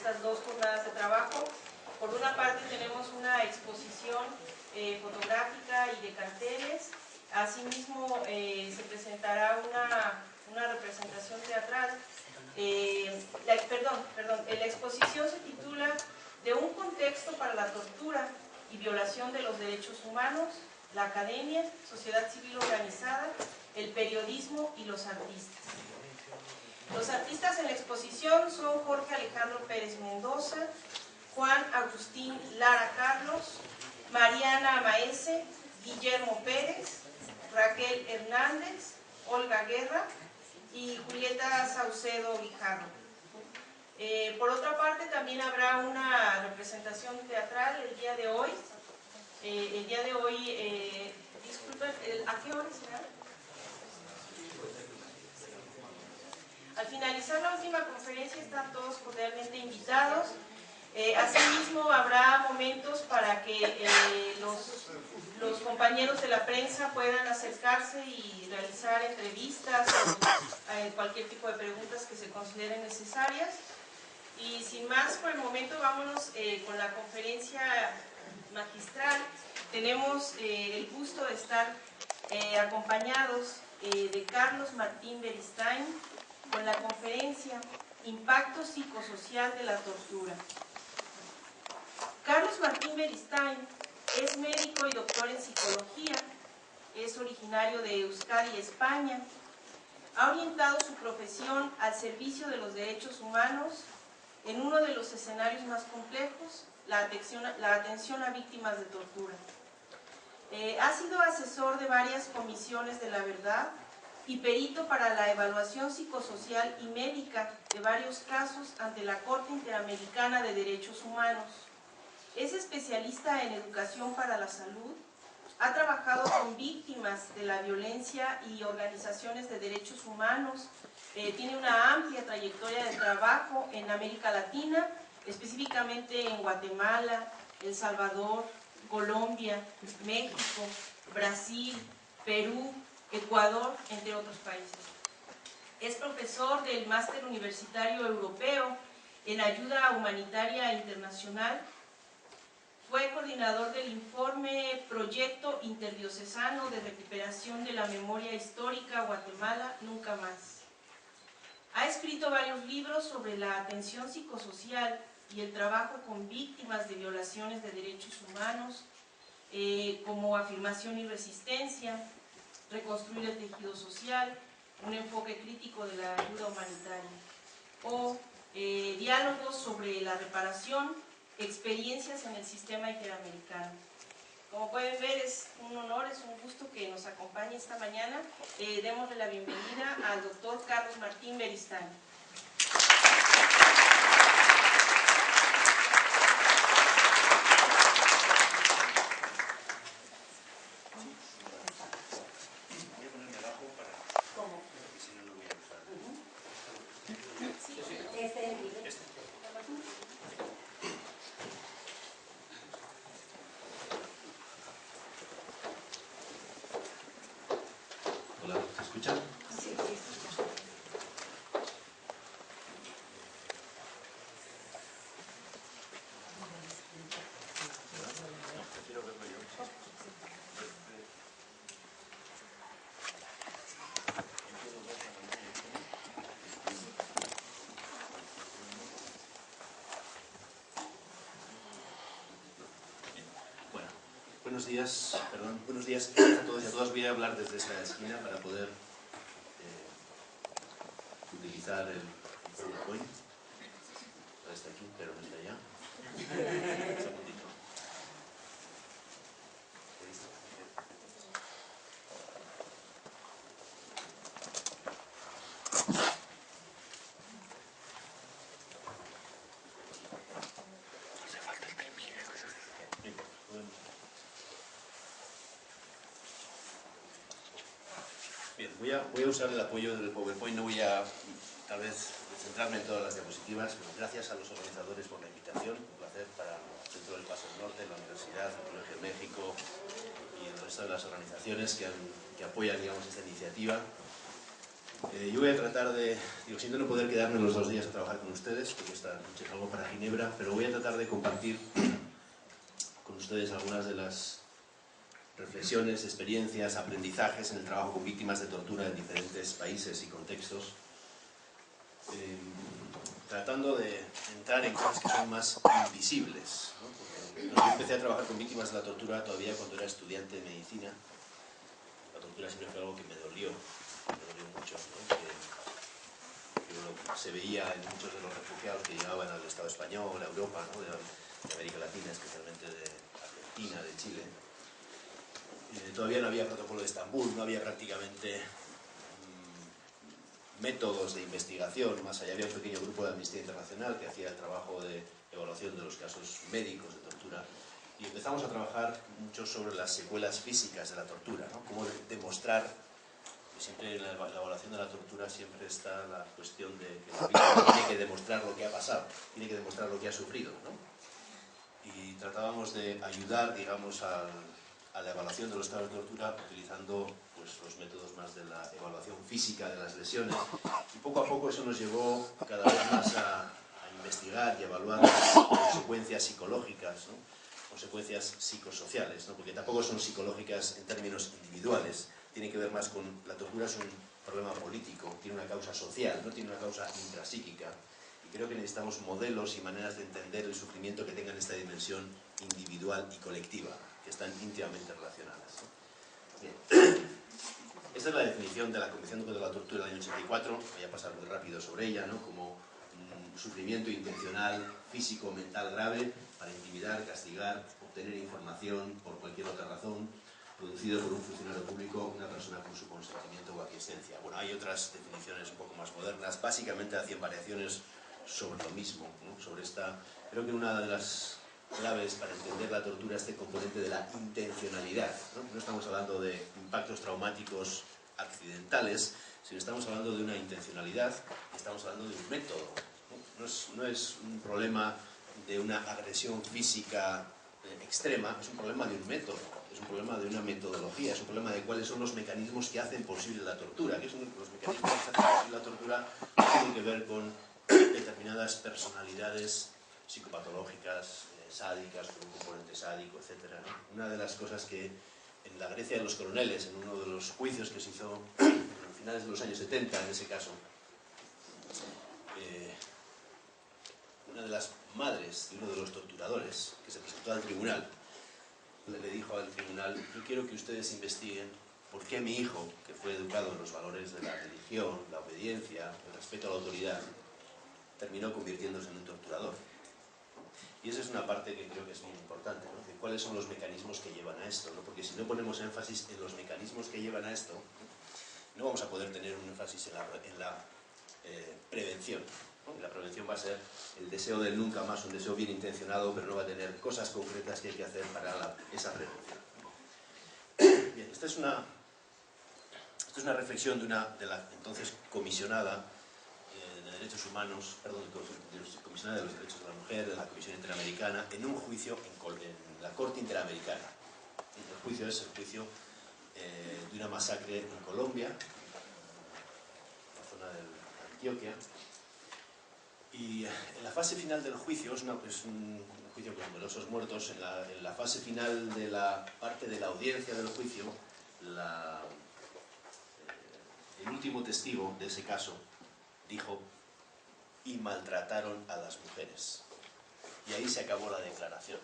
estas dos jornadas de trabajo. Por una parte tenemos una exposición fotográfica y de carteles. Asimismo se presentará una representación teatral. La exposición se titula "De un contexto para la tortura y violación de los derechos humanos, la academia, sociedad civil organizada, el periodismo y los artistas". Los artistas en la exposición son Jorge Alejandro Pérez Mendoza, Juan Agustín Lara Carlos, Mariana Maese, Guillermo Pérez, Raquel Hernández, Olga Guerra y Julieta Saucedo Guijarro. Por otra parte, también habrá una representación teatral el día de hoy. Disculpen, ¿a qué hora será? Al finalizar la última conferencia están todos cordialmente invitados. Asimismo, habrá momentos para que los compañeros de la prensa puedan acercarse y realizar entrevistas o cualquier tipo de preguntas que se consideren necesarias. Y sin más por el momento, vámonos con la conferencia magistral. Tenemos el gusto de estar acompañados de Carlos Martín Beristain con la conferencia "Impacto psicosocial de la tortura". Carlos Martín Beristain es médico y doctor en psicología, es originario de Euskadi, España. Ha orientado su profesión al servicio de los derechos humanos en uno de los escenarios más complejos, la atención a víctimas de tortura. Ha sido asesor de varias comisiones de la verdad y perito para la evaluación psicosocial y médica de varios casos ante la Corte Interamericana de Derechos Humanos. Es especialista en educación para la salud, ha trabajado con víctimas de la violencia y organizaciones de derechos humanos, tiene una amplia trayectoria de trabajo en América Latina, específicamente en Guatemala, El Salvador, Colombia, México, Brasil, Perú, Ecuador, entre otros países. Es profesor del Máster Universitario Europeo en Ayuda Humanitaria Internacional. Fue coordinador del informe Proyecto Interdiocesano de Recuperación de la Memoria Histórica Guatemala Nunca Más. Ha escrito varios libros sobre la atención psicosocial y el trabajo con víctimas de violaciones de derechos humanos, como Afirmación y Resistencia, Reconstruir el tejido social, un enfoque crítico de la ayuda humanitaria, o Diálogos sobre la reparación, experiencias en el sistema interamericano. Como pueden ver, es un honor, es un gusto que nos acompañe esta mañana. Démosle la bienvenida al doctor Carlos Martín Beristain. Buenos días a todos y a todas. Voy a hablar desde esa esquina para poder utilizar el PowerPoint. Está aquí, pero no está allá. Un segundito. Bien, voy a usar el apoyo del PowerPoint, no voy a tal vez centrarme en todas las diapositivas, pero gracias a los organizadores por la invitación, un placer para el Centro del Paso del Norte, la Universidad, el Colegio de México y el resto de las organizaciones que apoyan, digamos, esta iniciativa. Yo voy a tratar de, siento no poder quedarme los 2 días a trabajar con ustedes, porque esta noche salgo para Ginebra, pero voy a tratar de compartir con ustedes algunas de las reflexiones, experiencias, aprendizajes en el trabajo con víctimas de tortura en diferentes países y contextos, tratando de entrar en cosas que son más invisibles, ¿no? Porque yo empecé a trabajar con víctimas de la tortura todavía cuando era estudiante de medicina. La tortura siempre fue algo que me dolió mucho, ¿no? Que se veía en muchos de los refugiados que llegaban al Estado español, a Europa, ¿no? de América Latina, especialmente de Argentina, de Chile. Todavía no había protocolo de Estambul, no había prácticamente métodos de investigación, más allá había un pequeño grupo de Amnistía Internacional que hacía el trabajo de evaluación de los casos médicos de tortura, y empezamos a trabajar mucho sobre las secuelas físicas de la tortura, ¿no? Cómo demostrar, que siempre en la evaluación de la tortura siempre está la cuestión de que la víctima tiene que demostrar lo que ha pasado, tiene que demostrar lo que ha sufrido, ¿no? Y tratábamos de ayudar, digamos, a la evaluación de los casos de tortura utilizando pues, los métodos más de la evaluación física de las lesiones, y poco a poco eso nos llevó cada vez más a investigar y evaluar las consecuencias psicológicas, ¿no? Consecuencias psicosociales, ¿no? Porque tampoco son psicológicas en términos individuales, tiene que ver más con, la tortura es un problema político, tiene una causa social, no tiene una causa intrapsíquica, y creo que necesitamos modelos y maneras de entender el sufrimiento que tengan esta dimensión individual y colectiva, que están íntimamente relacionadas. Bien. Esta es la definición de la Convención contra la Tortura del año 84, voy a pasar muy rápido sobre ella, ¿no? Como un sufrimiento intencional, físico o mental grave para intimidar, castigar, obtener información por cualquier otra razón, producido por un funcionario público, una persona con su consentimiento o aquiescencia. Bueno, hay otras definiciones un poco más modernas, básicamente hacían variaciones sobre lo mismo, ¿no? Sobre esta, creo que una de las claves para entender la tortura es este componente de la intencionalidad, ¿no? No estamos hablando de impactos traumáticos accidentales, sino estamos hablando de una intencionalidad, estamos hablando de un método, ¿no? No es un problema de una agresión física extrema, es un problema de un método, es un problema de una metodología, es un problema de cuáles son los mecanismos que hacen posible la tortura. ¿Qué son los mecanismos que hacen posible la tortura? Tienen que ver con determinadas personalidades psicopatológicas, sádicas, con un componente sádico, etc. Una de las cosas que en la Grecia de los coroneles, en uno de los juicios que se hizo a finales de los años 70, en ese caso, una de las madres de uno de los torturadores, que se presentó al tribunal, le dijo al tribunal: yo quiero que ustedes investiguen por qué mi hijo, que fue educado en los valores de la religión, la obediencia, el respeto a la autoridad, terminó convirtiéndose en un torturador. Y esa es una parte que creo que es muy importante, ¿no? Que cuáles son los mecanismos que llevan a esto, ¿no? Porque si no ponemos énfasis en los mecanismos que llevan a esto, no vamos a poder tener un énfasis en la prevención, ¿no? Y la prevención va a ser el deseo del nunca más, un deseo bien intencionado, pero no va a tener cosas concretas que hay que hacer para esa prevención. Bien, esta es una reflexión de la entonces comisionada de Derechos Humanos, perdón, comisionada de los Derechos de la Mujer, de la Comisión Interamericana, en un juicio en la Corte Interamericana. El juicio es el juicio de una masacre en Colombia, en la zona de Antioquia, y en la fase final del juicio, es un juicio con numerosos muertos, en la fase final de la parte de la audiencia del juicio, el último testigo de ese caso dijo: y maltrataron a las mujeres. Y ahí se acabó la declaración.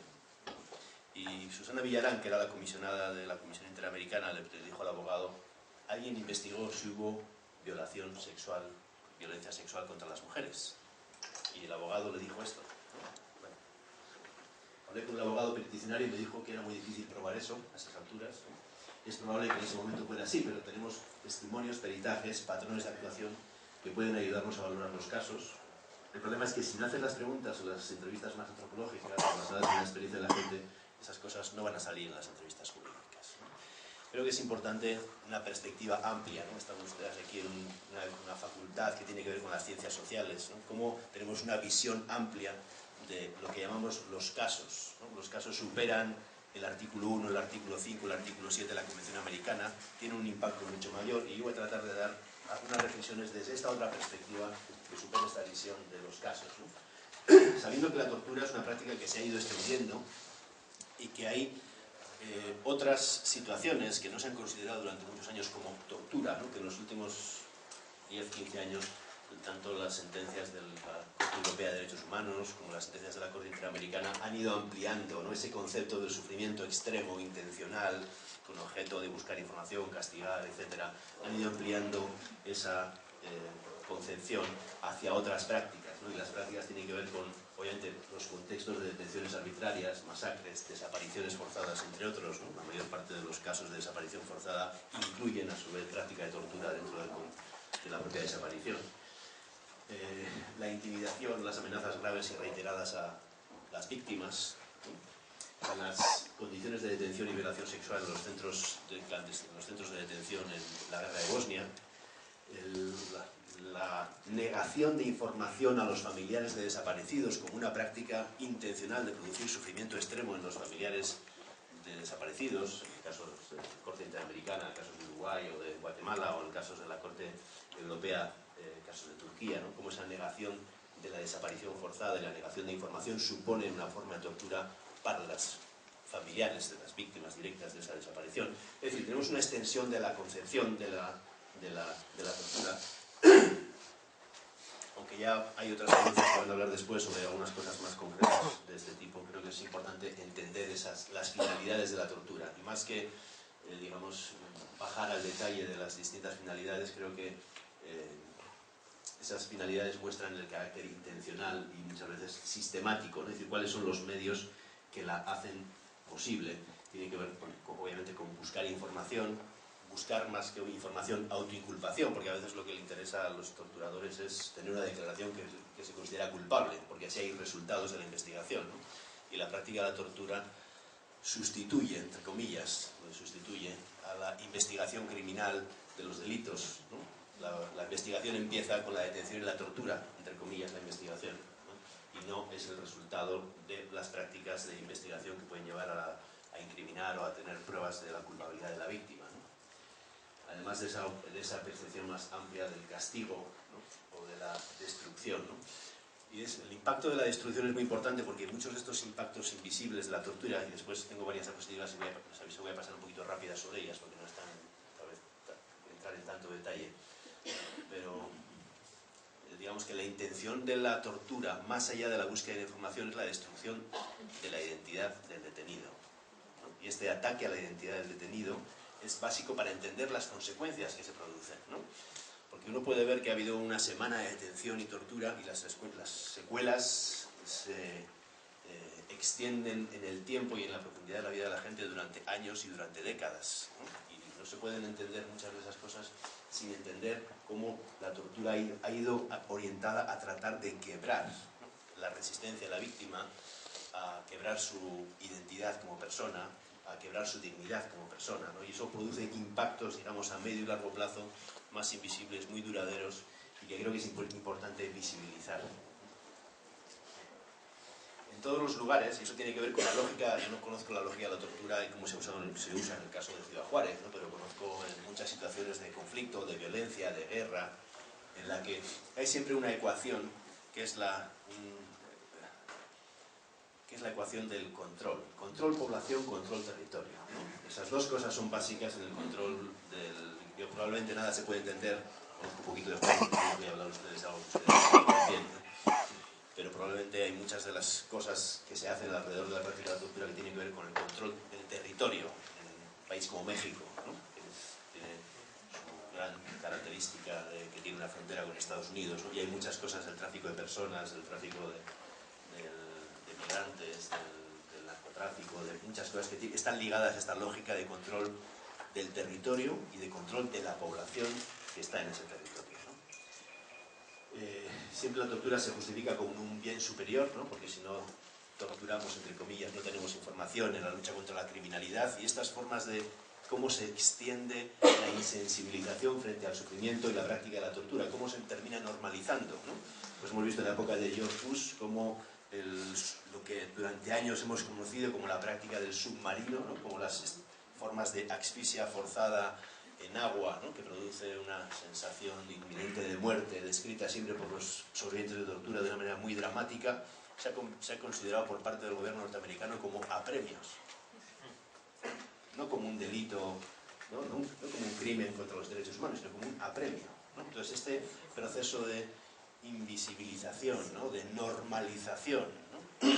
Y Susana Villarán, que era la comisionada de la Comisión Interamericana, le dijo al abogado: ¿alguien investigó si hubo violencia sexual contra las mujeres? Y el abogado le dijo esto. Bueno, hablé con el abogado peticionario y me dijo que era muy difícil probar eso a esas alturas. Es probable que en ese momento fuera así, pero tenemos testimonios, peritajes, patrones de actuación que pueden ayudarnos a valorar los casos. El problema es que si no hacen las preguntas o las entrevistas más antropológicas, basadas en la experiencia de la gente, esas cosas no van a salir en las entrevistas jurídicas. Creo que es importante una perspectiva amplia, ¿no? Estamos aquí en una facultad que tiene que ver con las ciencias sociales, ¿no? Cómo tenemos una visión amplia de lo que llamamos los casos, ¿no? Los casos superan el artículo 1, el artículo 5, el artículo 7 de la Convención Americana, tienen un impacto mucho mayor, y yo voy a tratar de dar algunas reflexiones desde esta otra perspectiva que supera esta visión de los casos, ¿no? Sabiendo que la tortura es una práctica que se ha ido extendiendo y que hay otras situaciones que no se han considerado durante muchos años como tortura, ¿no? Que en los últimos 10-15 años, tanto las sentencias de la Corte Europea de Derechos Humanos como las sentencias de la Corte Interamericana han ido ampliando, ¿no? Ese concepto del sufrimiento extremo, intencional, con objeto de buscar información, castigar, etc. Han ido ampliando esa concepción hacia otras prácticas, ¿no? Y las prácticas tienen que ver con, obviamente, los contextos de detenciones arbitrarias, masacres, desapariciones forzadas, entre otros, ¿no? La mayor parte de los casos de desaparición forzada incluyen, a su vez, práctica de tortura dentro de la propia desaparición. La intimidación, las amenazas graves y reiteradas a las víctimas, ¿no? Las condiciones de detención y violación sexual en los centros de detención en la guerra de Bosnia, la negación de información a los familiares de desaparecidos como una práctica intencional de producir sufrimiento extremo en los familiares de desaparecidos, en casos de la Corte Interamericana, en casos de Uruguay o de Guatemala, o en casos de la Corte Europea, casos de Turquía, ¿no? Como esa negación de la desaparición forzada y la negación de información supone una forma de tortura para los familiares de las víctimas directas de esa desaparición. Es decir, tenemos una extensión de la concepción de la tortura, aunque ya hay otras cosas que van a hablar después sobre algunas cosas más concretas de este tipo. Creo que es importante entender las finalidades de la tortura, y más que, digamos, bajar al detalle de las distintas finalidades, creo que esas finalidades muestran el carácter intencional y muchas veces sistemático, ¿no? Es decir, cuáles son los medios que la hacen posible. Tiene que ver, obviamente, con buscar información, buscar más que información, autoinculpación, porque a veces lo que le interesa a los torturadores es tener una declaración que se considera culpable, porque así hay resultados de la investigación, ¿no? Y la práctica de la tortura sustituye, entre comillas, sustituye a la investigación criminal de los delitos, ¿no? La investigación empieza con la detención y la tortura, entre comillas, la investigación, ¿no? Y no es el resultado de las prácticas de investigación que pueden llevar a incriminar o a tener pruebas de la culpabilidad de la víctima, ¿no? Además de esa percepción más amplia del castigo, ¿no? O de la destrucción, ¿no? Y el impacto de la destrucción es muy importante, porque muchos de estos impactos invisibles de la tortura, y después tengo varias diapositivas y voy a pasar un poquito rápida sobre ellas porque no están, tal vez, entrar en tanto detalle, pero digamos que la intención de la tortura, más allá de la búsqueda de información, es la destrucción de la identidad del detenido, ¿no? Y este ataque a la identidad del detenido es básico para entender las consecuencias que se producen, ¿no? Porque uno puede ver que ha habido una semana de detención y tortura y las secuelas se extienden en el tiempo y en la profundidad de la vida de la gente durante años y durante décadas, ¿no? Y no se pueden entender muchas de esas cosas sin entender cómo la tortura ha ido orientada a tratar de quebrar, ¿no?, la resistencia de la víctima, a quebrar su identidad como persona, a quebrar su dignidad como persona, ¿no? Y eso produce impactos, digamos, a medio y largo plazo más invisibles, muy duraderos, y que creo que es importante visibilizar. En todos los lugares, y eso tiene que ver con la lógica, yo no conozco la lógica de la tortura y cómo se usa en el caso de Ciudad Juárez, ¿no? Pero conozco en muchas situaciones de conflicto, de violencia, de guerra, en la que hay siempre una ecuación que es la ecuación del control. Control población, control territorio, ¿no? Esas dos cosas son básicas en el control del... que probablemente nada se puede entender, un poquito de juego, voy a hablar ustedes algo que ustedes también, ¿no? Pero probablemente hay muchas de las cosas que se hacen alrededor de la práctica de la tortura que tienen que ver con el control del territorio en un país como México, ¿no? Que tiene su gran característica de que tiene una frontera con Estados Unidos, ¿no? Y hay muchas cosas, el tráfico de personas, el tráfico de migrantes, del narcotráfico, de muchas cosas que están ligadas a esta lógica de control del territorio y de control de la población que está en ese territorio, ¿no? Siempre la tortura se justifica como un bien superior, ¿no? Porque si no torturamos, entre comillas, no tenemos información en la lucha contra la criminalidad, y estas formas de cómo se extiende la insensibilización frente al sufrimiento y la práctica de la tortura, cómo se termina normalizando, ¿no? Pues hemos visto en la época de George Bush cómo lo que durante años hemos conocido como la práctica del submarino, ¿no? Como las formas de asfixia forzada en agua, ¿no?, que produce una sensación inminente de muerte, descrita siempre por los sobrevivientes de tortura de una manera muy dramática, se ha considerado por parte del gobierno norteamericano como apremios, no como un delito, no como un crimen contra los derechos humanos, sino como un apremio, ¿no? Entonces este proceso de invisibilización, ¿no?, de normalización, ¿no?,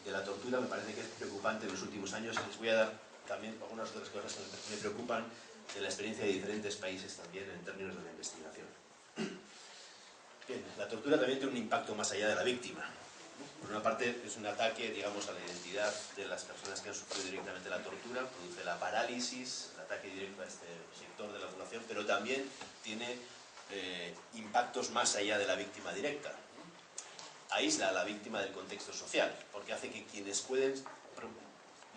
de la tortura me parece que es preocupante en los últimos años. Les voy a dar también algunas otras cosas que me preocupan de la experiencia de diferentes países también en términos de la investigación. Bien, la tortura también tiene un impacto más allá de la víctima, ¿no? Por una parte es un ataque, digamos, a la identidad de las personas que han sufrido directamente la tortura, produce la parálisis, el ataque directo a este sector de la población, pero también tiene impactos más allá de la víctima directa, ¿no? Aísla a la víctima del contexto social, porque hace que quienes pueden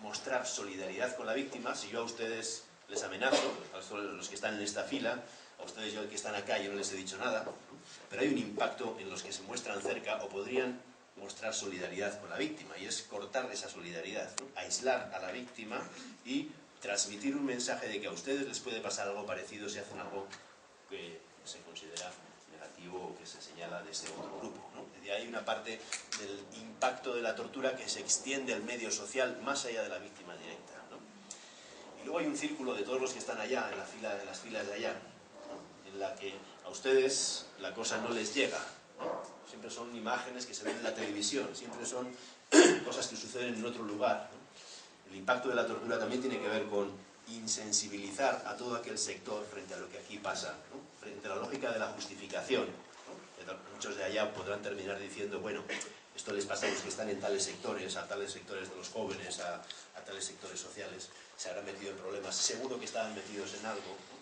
mostrar solidaridad con la víctima, si yo a ustedes les amenazo, a los que están en esta fila, a ustedes que están acá, yo no les he dicho nada, pero hay un impacto en los que se muestran cerca o podrían mostrar solidaridad con la víctima, y es cortar esa solidaridad, ¿no?, aislar a la víctima y transmitir un mensaje de que a ustedes les puede pasar algo parecido si hacen algo que se considera negativo o que se señala de ese otro grupo, ¿no? Y hay una parte del impacto de la tortura que se extiende al medio social más allá de la víctima directa, ¿no? Y luego hay un círculo de todos los que están allá, en las filas de allá, ¿no?, en la que a ustedes la cosa no les llega, ¿no? Siempre son imágenes que se ven en la televisión, siempre son cosas que suceden en otro lugar, ¿no? El impacto de la tortura también tiene que ver con insensibilizar a todo aquel sector frente a lo que aquí pasa, ¿no?, frente a la lógica de la justificación, ¿no? Muchos de allá podrán terminar diciendo, bueno, esto les pasa a los que están en tales sectores, a tales sectores de los jóvenes, a tales sectores sociales, se habrán metido en problemas, seguro que estaban metidos en algo, ¿no?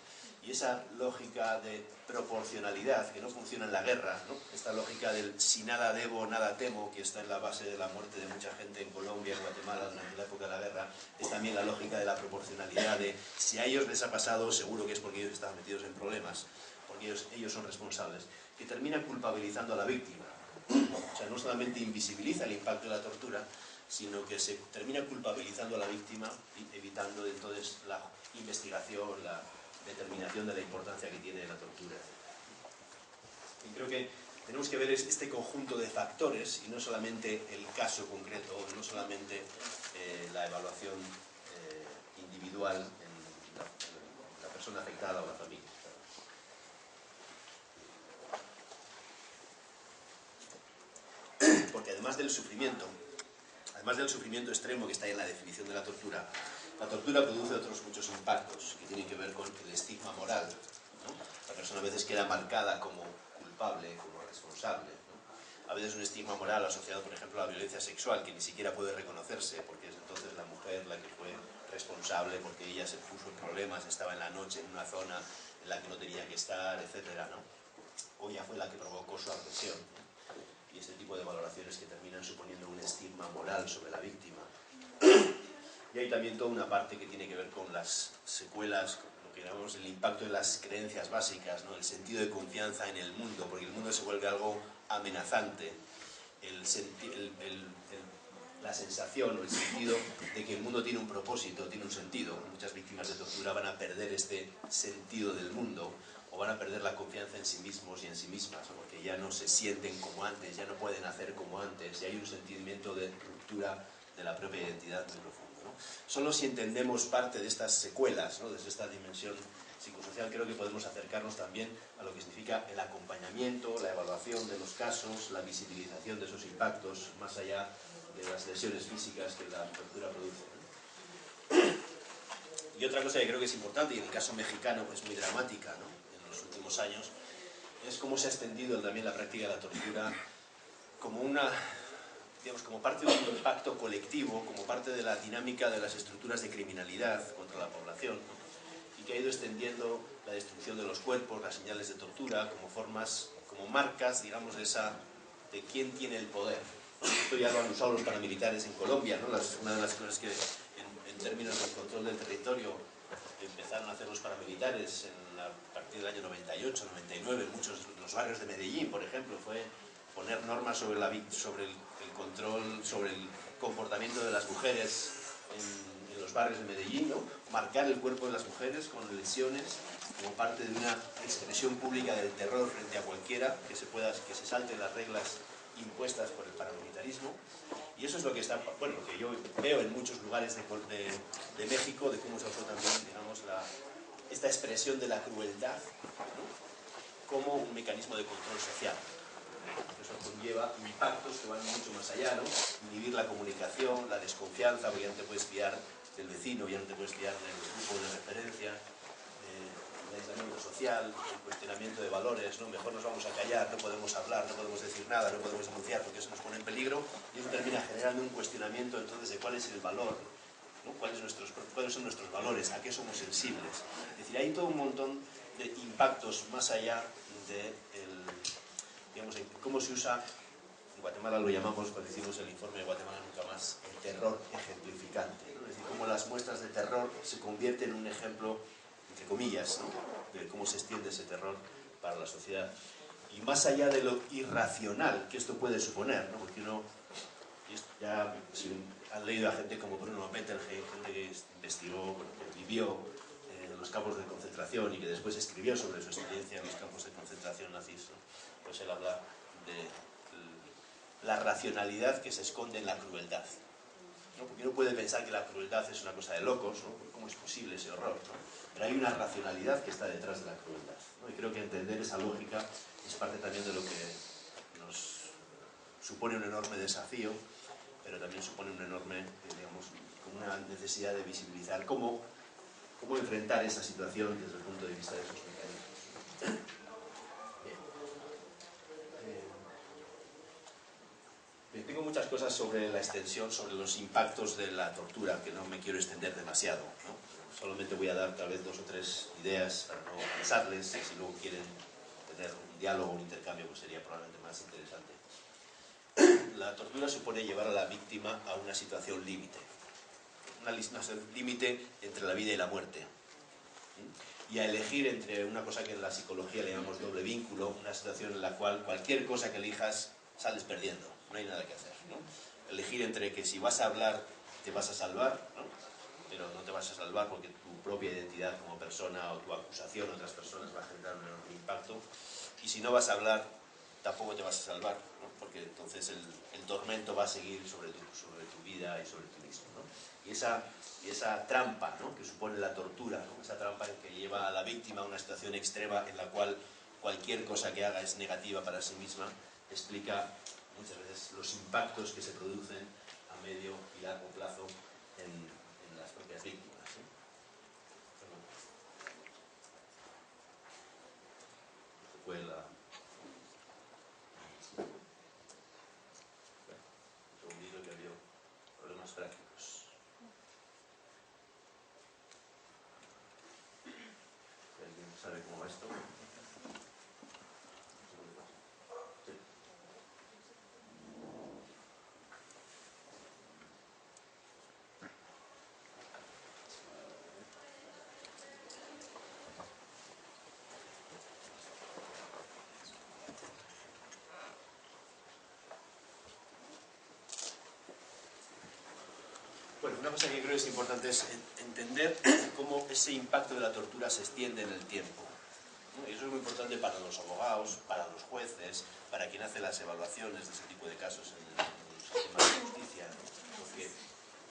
Y esa lógica de proporcionalidad que no funciona en la guerra, ¿no?, esta lógica del si nada debo, nada temo, que está en la base de la muerte de mucha gente en Colombia, en Guatemala durante la época de la guerra, es también la lógica de la proporcionalidad de si a ellos les ha pasado, seguro que es porque ellos estaban metidos en problemas, porque ellos son responsables, que termina culpabilizando a la víctima. O sea, no solamente invisibiliza el impacto de la tortura, sino que se termina culpabilizando a la víctima y evitando entonces la investigación, la determinación de la importancia que tiene la tortura. Y creo que tenemos que ver este conjunto de factores y no solamente el caso concreto, no solamente la evaluación individual en la persona afectada o la familia. Porque además del sufrimiento extremo que está en la definición de la tortura produce otros muchos impactos que tienen que ver con el estigma moral, ¿no? La persona a veces queda marcada como culpable, como responsable, ¿no? A veces un estigma moral asociado, por ejemplo, a la violencia sexual, que ni siquiera puede reconocerse, porque es entonces la mujer la que fue responsable, porque ella se puso en problemas, estaba en la noche en una zona en la que no tenía que estar, etcétera, ¿no? O ella fue la que provocó su agresión, ¿no? Y ese tipo de valoraciones que terminan suponiendo un estigma moral sobre la víctima. Y hay también toda una parte que tiene que ver con las secuelas, con lo que llamamos el impacto de las creencias básicas, ¿no?, el sentido de confianza en el mundo, porque el mundo se vuelve algo amenazante, la sensación o el sentido de que el mundo tiene un propósito, tiene un sentido. Muchas víctimas de tortura van a perder este sentido del mundo, o van a perder la confianza en sí mismos y en sí mismas, porque ya no se sienten como antes, ya no pueden hacer como antes, y hay un sentimiento de ruptura de la propia identidad muy profundo, ¿no? Solo si entendemos parte de estas secuelas, ¿no?, desde esta dimensión psicosocial, creo que podemos acercarnos también a lo que significa el acompañamiento, la evaluación de los casos, la visibilización de esos impactos, más allá de las lesiones físicas que la tortura produce, ¿no? Y otra cosa que creo que es importante, y en el caso mexicano es muy dramática, ¿no?, en los últimos años, es cómo se ha extendido también la práctica de la tortura como como parte de un impacto colectivo, como parte de la dinámica de las estructuras de criminalidad contra la población, ¿no?, y que ha ido extendiendo la destrucción de los cuerpos, las señales de tortura, como formas, como marcas, digamos, de quién tiene el poder. Esto ya lo han usado los paramilitares en Colombia, ¿no? Una de las cosas que en términos del control del territorio empezaron a hacer los paramilitares a partir del año 98, 99, en muchos de los barrios de Medellín, por ejemplo, fue poner normas sobre el control, sobre el comportamiento de las mujeres en en los barrios de Medellín, ¿no? Marcar el cuerpo de las mujeres con lesiones como parte de una expresión pública del terror frente a cualquiera que se salten las reglas impuestas por el paramilitarismo. Y eso es lo que está, bueno, lo que yo veo en muchos lugares de México, de cómo se usó también, digamos, esta expresión de la crueldad, ¿no? Como un mecanismo de control social. Eso conlleva impactos que van mucho más allá, ¿no? Inhibir la comunicación, la desconfianza, porque ya no te puedes fiar del vecino, ya no te puedes fiar del grupo de referencia, el aislamiento social, el cuestionamiento de valores, ¿no? Mejor nos vamos a callar, no podemos hablar, no podemos decir nada, no podemos denunciar porque eso nos pone en peligro, y eso termina generando un cuestionamiento entonces de cuál es el valor, ¿no? ¿Cuáles son nuestros valores? ¿A qué somos sensibles? Es decir, hay todo un montón de impactos más allá de digamos, cómo se usa, en Guatemala lo llamamos, cuando hicimos el informe de Guatemala Nunca Más, el terror ejemplificante, ¿no? Es decir, cómo las muestras de terror se convierten en un ejemplo, entre comillas, ¿no? De cómo se extiende ese terror para la sociedad. Y más allá de lo irracional que esto puede suponer, ¿no? Porque uno, ya si han leído a gente como Bruno Bettelheim, gente que investigó, bueno, que vivió en los campos de concentración y que después escribió sobre su experiencia en los campos de concentración nazis, ¿no? Pues él habla de la racionalidad que se esconde en la crueldad, ¿no? Porque uno puede pensar que la crueldad es una cosa de locos, ¿no? ¿Cómo es posible ese horror, ¿no? Pero hay una racionalidad que está detrás de la crueldad, ¿no? Y creo que entender esa lógica es parte también de lo que nos supone un enorme desafío, pero también supone un enorme, digamos, como una necesidad de visibilizar cómo enfrentar esa situación desde el punto de vista de esos mecanismos. Tengo muchas cosas sobre la extensión, sobre los impactos de la tortura, que no me quiero extender demasiado, ¿no? Solamente voy a dar tal vez 2 o 3 ideas para no cansarles, y si luego quieren tener un diálogo, un intercambio, pues sería probablemente más interesante. La tortura supone llevar a la víctima a una situación límite, una límite entre la vida y la muerte, y a elegir entre una cosa que en la psicología le llamamos doble vínculo, una situación en la cual cualquier cosa que elijas sales perdiendo, no hay nada que hacer, ¿no? Elegir entre que si vas a hablar te vas a salvar, ¿no? Pero no te vas a salvar porque tu propia identidad como persona o tu acusación a otras personas va a generar un enorme impacto, y si no vas a hablar tampoco te vas a salvar, ¿no? Porque entonces el tormento va a seguir sobre tu vida y sobre ti mismo, ¿no? Y esa trampa, ¿no? Que supone la tortura, ¿no? Esa trampa que lleva a la víctima a una situación extrema en la cual cualquier cosa que haga es negativa para sí misma, explica muchas veces los impactos que se producen a medio y largo plazo en las propias víctimas, ¿sí? Fue un segundito que había problemas prácticos. ¿Alguien sabe cómo va esto? Sí. Bueno, una cosa que creo que es importante es entender cómo ese impacto de la tortura se extiende en el tiempo. Y eso es muy importante para los abogados, para los jueces, para quien hace las evaluaciones de ese tipo de casos en el sistema de justicia, ¿no? Porque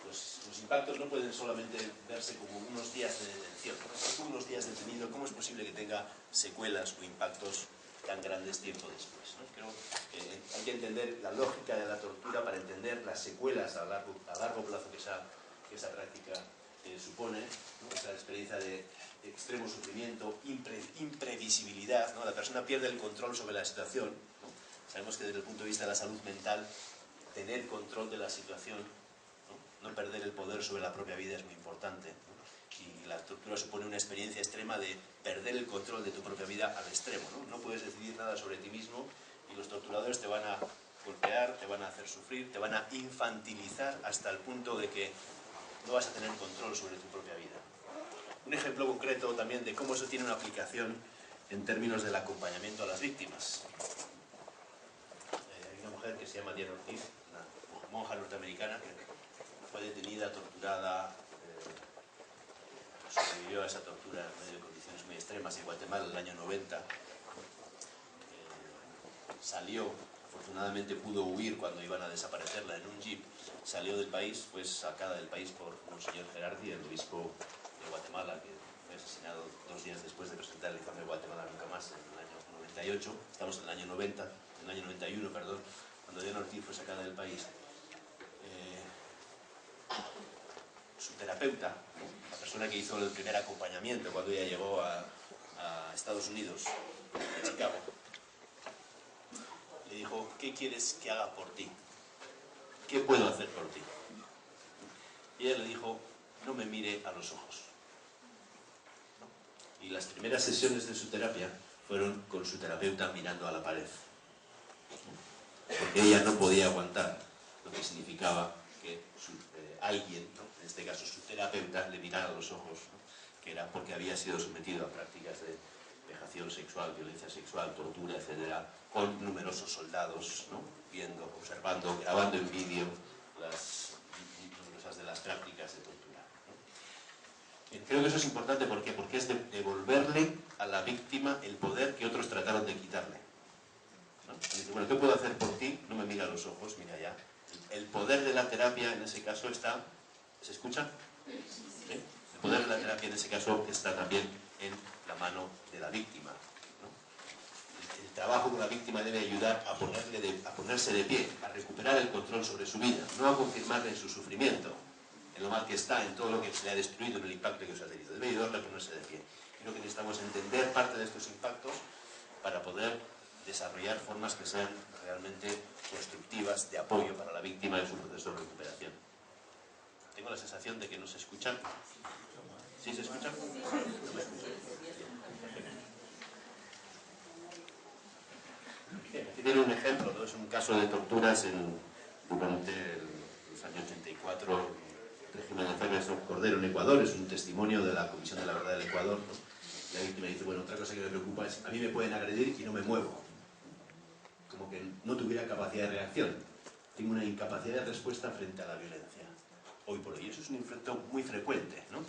los impactos no pueden solamente verse como unos días de detención. Si tú unos días detenido, ¿cómo es posible que tenga secuelas o impactos tan grandes tiempo después, ¿no? Creo que hay que entender la lógica de la tortura para entender las secuelas a largo plazo que esa práctica supone, ¿no? Esa experiencia de extremo sufrimiento, imprevisibilidad, ¿no? La persona pierde el control sobre la situación, ¿no? Sabemos que desde el punto de vista de la salud mental, tener control de la situación, no perder el poder sobre la propia vida es muy importante, ¿no? Y la tortura supone una experiencia extrema de perder el control de tu propia vida al extremo, ¿no? No puedes decidir nada sobre ti mismo y los torturadores te van a golpear, te van a hacer sufrir, te van a infantilizar hasta el punto de que no vas a tener control sobre tu propia vida. Un ejemplo concreto también de cómo eso tiene una aplicación en términos del acompañamiento a las víctimas. Hay una mujer que se llama Diana Ortiz, una monja norteamericana que fue detenida, torturada, sobrevivió a esa tortura en medio de condiciones muy extremas en Guatemala en el año 90. Salió, afortunadamente pudo huir cuando iban a desaparecerla en un jeep, salió del país, fue sacada del país por Monseñor Gerardi, el obispo de Guatemala, que fue asesinado 2 días después de presentar el informe de Guatemala Nunca Más, en el año 98, estamos en el año 90, en el año 91, perdón, cuando Diana Ortiz fue sacada del país. Su terapeuta, la persona que hizo el primer acompañamiento cuando ella llegó a Estados Unidos, a Chicago, le dijo: ¿qué quieres que haga por ti? ¿Qué puedo hacer por ti? Y ella le dijo: no me mire a los ojos. Y las primeras sesiones de su terapia fueron con su terapeuta mirando a la pared, porque ella no podía aguantar lo que significaba que alguien, ¿no?, en este caso su terapeuta, le mirara a los ojos, ¿no?, que era porque había sido sometido a prácticas de vejación sexual, violencia sexual, tortura, etcétera, con numerosos soldados, ¿no?, viendo, observando, grabando en vídeo las numerosas de las prácticas de tortura, ¿no? Creo que eso es importante, ¿por qué? Porque es devolverle a la víctima el poder que otros trataron de quitarle, ¿no? Dice: bueno, ¿qué puedo hacer por ti? No me mira a los ojos, mira allá. El poder de la terapia en ese caso está... ¿Se escucha? ¿Sí? El poder de la terapia en ese caso está también en la mano de la víctima, ¿no? El trabajo con la víctima debe ayudar a ponerse de pie, a recuperar el control sobre su vida, no a confirmarle en su sufrimiento, en lo mal que está, en todo lo que se le ha destruido, en el impacto que os ha tenido. Debe ayudarle a ponerse de pie. Creo que necesitamos entender parte de estos impactos para poder desarrollar formas que sean realmente constructivas, de apoyo para la víctima en su proceso de recuperación. Tengo la sensación de que no se escuchan. ¿Sí se escuchan? No me escuchan. Bien, aquí tiene un ejemplo, ¿no? Es un caso de torturas durante los años 84, el régimen de Félix Cordero en Ecuador. Es un testimonio de la Comisión de la Verdad del Ecuador, ¿no? La víctima dice: bueno, otra cosa que me preocupa es, a mí me pueden agredir y no me muevo. Como que no tuviera capacidad de reacción. Tengo una incapacidad de respuesta frente a la violencia. Hoy por hoy. Eso es un efecto muy frecuente, ¿no?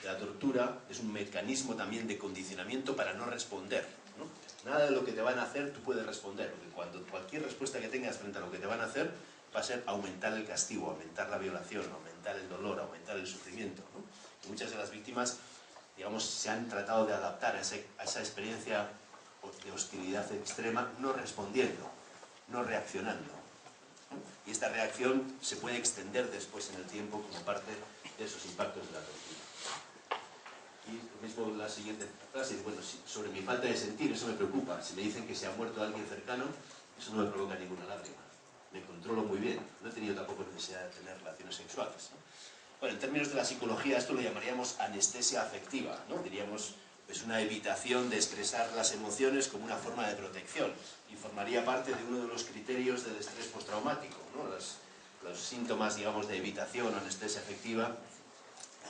La tortura es un mecanismo también de condicionamiento para no responder, ¿no? Nada de lo que te van a hacer tú puedes responder, porque cuando cualquier respuesta que tengas frente a lo que te van a hacer va a ser aumentar el castigo, aumentar la violación, aumentar el dolor, aumentar el sufrimiento, ¿no? Y muchas de las víctimas, digamos, se han tratado de adaptar a esa experiencia de hostilidad extrema, no respondiendo, no reaccionando. Y esta reacción se puede extender después en el tiempo como parte de esos impactos de la tortura. Y lo mismo la siguiente frase: bueno, sobre mi falta de sentir, eso me preocupa. Si me dicen que se ha muerto alguien cercano, eso no me provoca ninguna lágrima. Me controlo muy bien. No he tenido tampoco necesidad de tener relaciones sexuales, ¿no? Bueno, en términos de la psicología, esto lo llamaríamos anestesia afectiva, ¿no? Diríamos, es una evitación de expresar las emociones como una forma de protección, y formaría parte de uno de los criterios del estrés postraumático, ¿no? Los síntomas, digamos, de evitación o anestesia afectiva,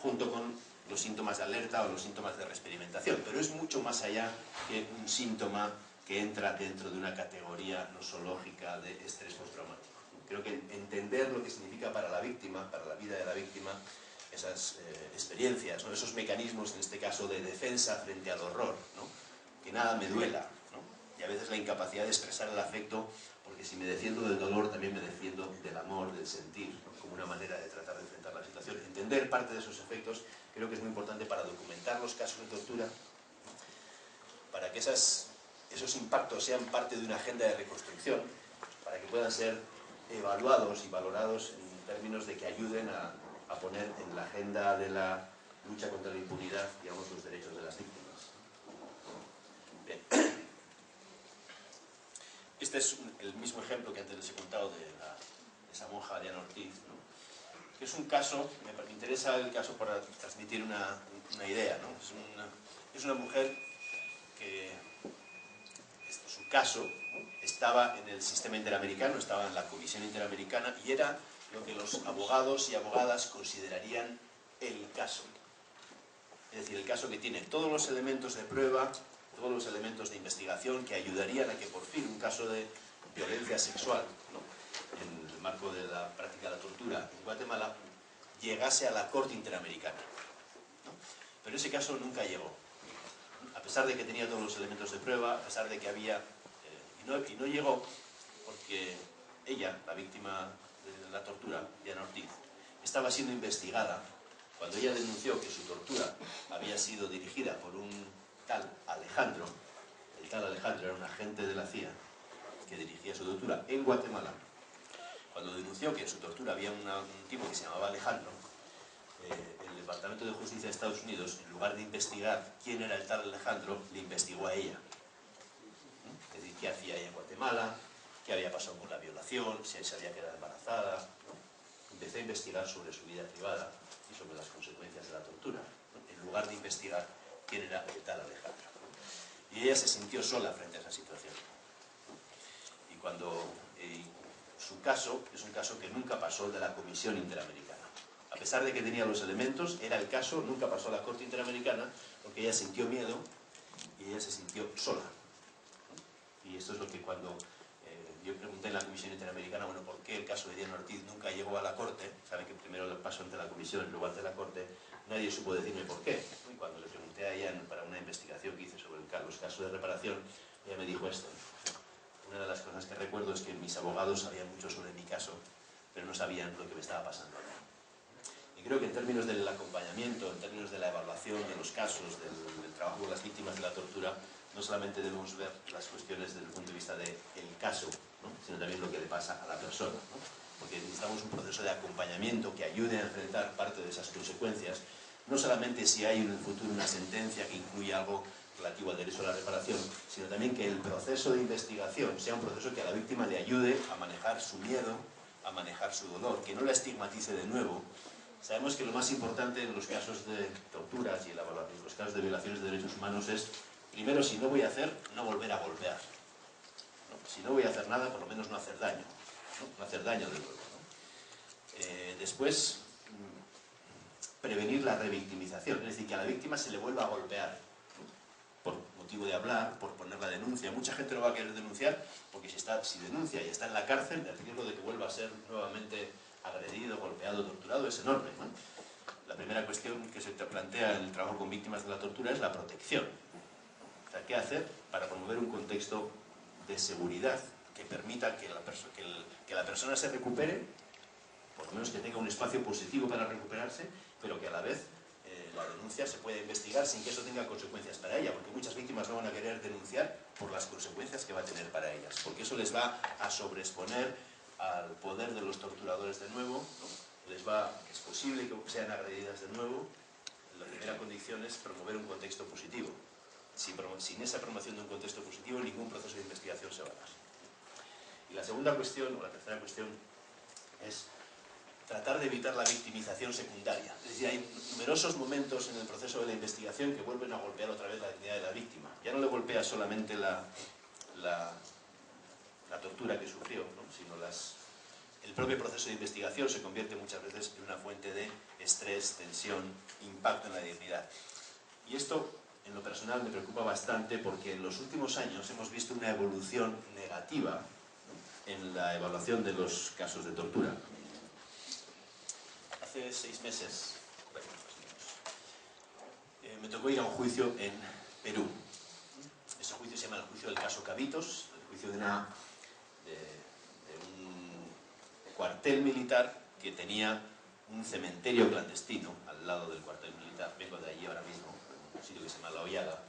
junto con los síntomas de alerta o los síntomas de reexperimentación, pero es mucho más allá que un síntoma que entra dentro de una categoría nosológica de estrés postraumático. Creo que entender lo que significa para la víctima, para la vida de la víctima, esas experiencias, ¿no?, esos mecanismos, en este caso, de defensa frente al horror, ¿no?, que nada me duela, ¿no?, y a veces la incapacidad de expresar el afecto, porque si me defiendo del dolor, también me defiendo del amor, del sentir, ¿no?, como una manera de tratar de enfrentar la situación. Entender parte de esos efectos creo que es muy importante para documentar los casos de tortura, para que esos impactos sean parte de una agenda de reconstrucción, para que puedan ser evaluados y valorados en términos de que ayuden a poner en la agenda de la lucha contra la impunidad, digamos, los derechos de las víctimas. Bien. Este es el mismo ejemplo que antes les he contado de esa monja Diana Ortiz, ¿no?, que es un caso, me interesa el caso para transmitir una idea, ¿no? Es una mujer que, su caso, ¿no?, estaba en el sistema interamericano, estaba en la Comisión Interamericana, y era lo que los abogados y abogadas considerarían el caso. Es decir, el caso que tiene todos los elementos de prueba, todos los elementos de investigación que ayudarían a que por fin un caso de violencia sexual, ¿no?, en el marco de la práctica de la tortura en Guatemala, llegase a la Corte Interamericana, ¿no? Pero ese caso nunca llegó. A pesar de que tenía todos los elementos de prueba, a pesar de que había... y no llegó porque ella, la víctima de la tortura, Diana Ortiz, estaba siendo investigada cuando ella denunció que su tortura había sido dirigida por un tal Alejandro. El tal Alejandro era un agente de la CIA que dirigía su tortura en Guatemala. Cuando denunció que en su tortura había un tipo que se llamaba Alejandro, el Departamento de Justicia de Estados Unidos, en lugar de investigar quién era el tal Alejandro, le investigó a ella. Es decir, qué hacía ella en Guatemala, qué había pasado con la violación, si se había quedado embarazada. Empecé a investigar sobre su vida privada y sobre las consecuencias de la tortura, en lugar de investigar quién era el tal Alejandro. Y ella se sintió sola frente a esa situación. Y cuando su caso es un caso que nunca pasó de la Comisión Interamericana. A pesar de que tenía los elementos, era el caso, nunca pasó a la Corte Interamericana, porque ella sintió miedo y ella se sintió sola. Y esto es lo que cuando yo pregunté en la Comisión Interamericana, bueno, ¿por qué el caso de Diana Ortiz nunca llegó a la Corte? Saben que primero lo pasó ante la Comisión y luego ante la Corte. Nadie supo decirme por qué. Y cuando le pregunté a ella para una investigación que hice sobre los casos de reparación, ella me dijo esto. Una de las cosas que recuerdo es que mis abogados sabían mucho sobre mi caso, pero no sabían lo que me estaba pasando a mí. Y creo que en términos del acompañamiento, en términos de la evaluación de los casos, del trabajo con las víctimas de la tortura, no solamente debemos ver las cuestiones desde el punto de vista del caso, ¿no?, sino también lo que le pasa a la persona, ¿no? Porque necesitamos un proceso de acompañamiento que ayude a enfrentar parte de esas consecuencias, no solamente si hay en el futuro una sentencia que incluye algo relativo al derecho a la reparación, sino también que el proceso de investigación sea un proceso que a la víctima le ayude a manejar su miedo, a manejar su dolor, que no la estigmatice de nuevo. Sabemos que lo más importante en los casos de torturas y en los casos de violaciones de derechos humanos es, primero, si no voy a hacer, no volver a golpear. ¿No? Si no voy a hacer nada, por lo menos no hacer daño. No hacer daño de nuevo, ¿no? Después, prevenir la revictimización, es decir, que a la víctima se le vuelva a golpear, ¿no?, por motivo de hablar, por poner la denuncia. Mucha gente no va a querer denunciar porque si denuncia y está en la cárcel, el riesgo de que vuelva a ser nuevamente agredido, golpeado, torturado es enorme, ¿no? La primera cuestión que se te plantea en el trabajo con víctimas de la tortura es la protección. O sea, ¿qué hacer para promover un contexto de seguridad que permita que la persona se recupere, por lo menos que tenga un espacio positivo para recuperarse, pero que a la vez la denuncia se pueda investigar sin que eso tenga consecuencias para ella, porque muchas víctimas no van a querer denunciar por las consecuencias que va a tener para ellas, porque eso les va a sobreexponer al poder de los torturadores de nuevo, ¿no? Es posible que sean agredidas de nuevo. La primera condición es promover un contexto positivo. Sin esa promoción de un contexto positivo, ningún proceso de investigación se va a dar. Y la segunda cuestión, o la tercera cuestión, es tratar de evitar la victimización secundaria. Es decir, hay numerosos momentos en el proceso de la investigación que vuelven a golpear otra vez la dignidad de la víctima. Ya no le golpea solamente la tortura que sufrió, ¿no?, sino el propio proceso de investigación se convierte muchas veces en una fuente de estrés, tensión, impacto en la dignidad. Y esto, en lo personal, me preocupa bastante porque en los últimos años hemos visto una evolución negativa, ¿no?, en la evaluación de los casos de tortura. Hace 6 meses, bueno, me tocó ir a un juicio en Perú. Ese juicio se llama el juicio del caso Cabitos, el juicio de un cuartel militar que tenía un cementerio clandestino al lado del cuartel militar. Vengo de allí ahora mismo, en un sitio que se llama La Hoyada.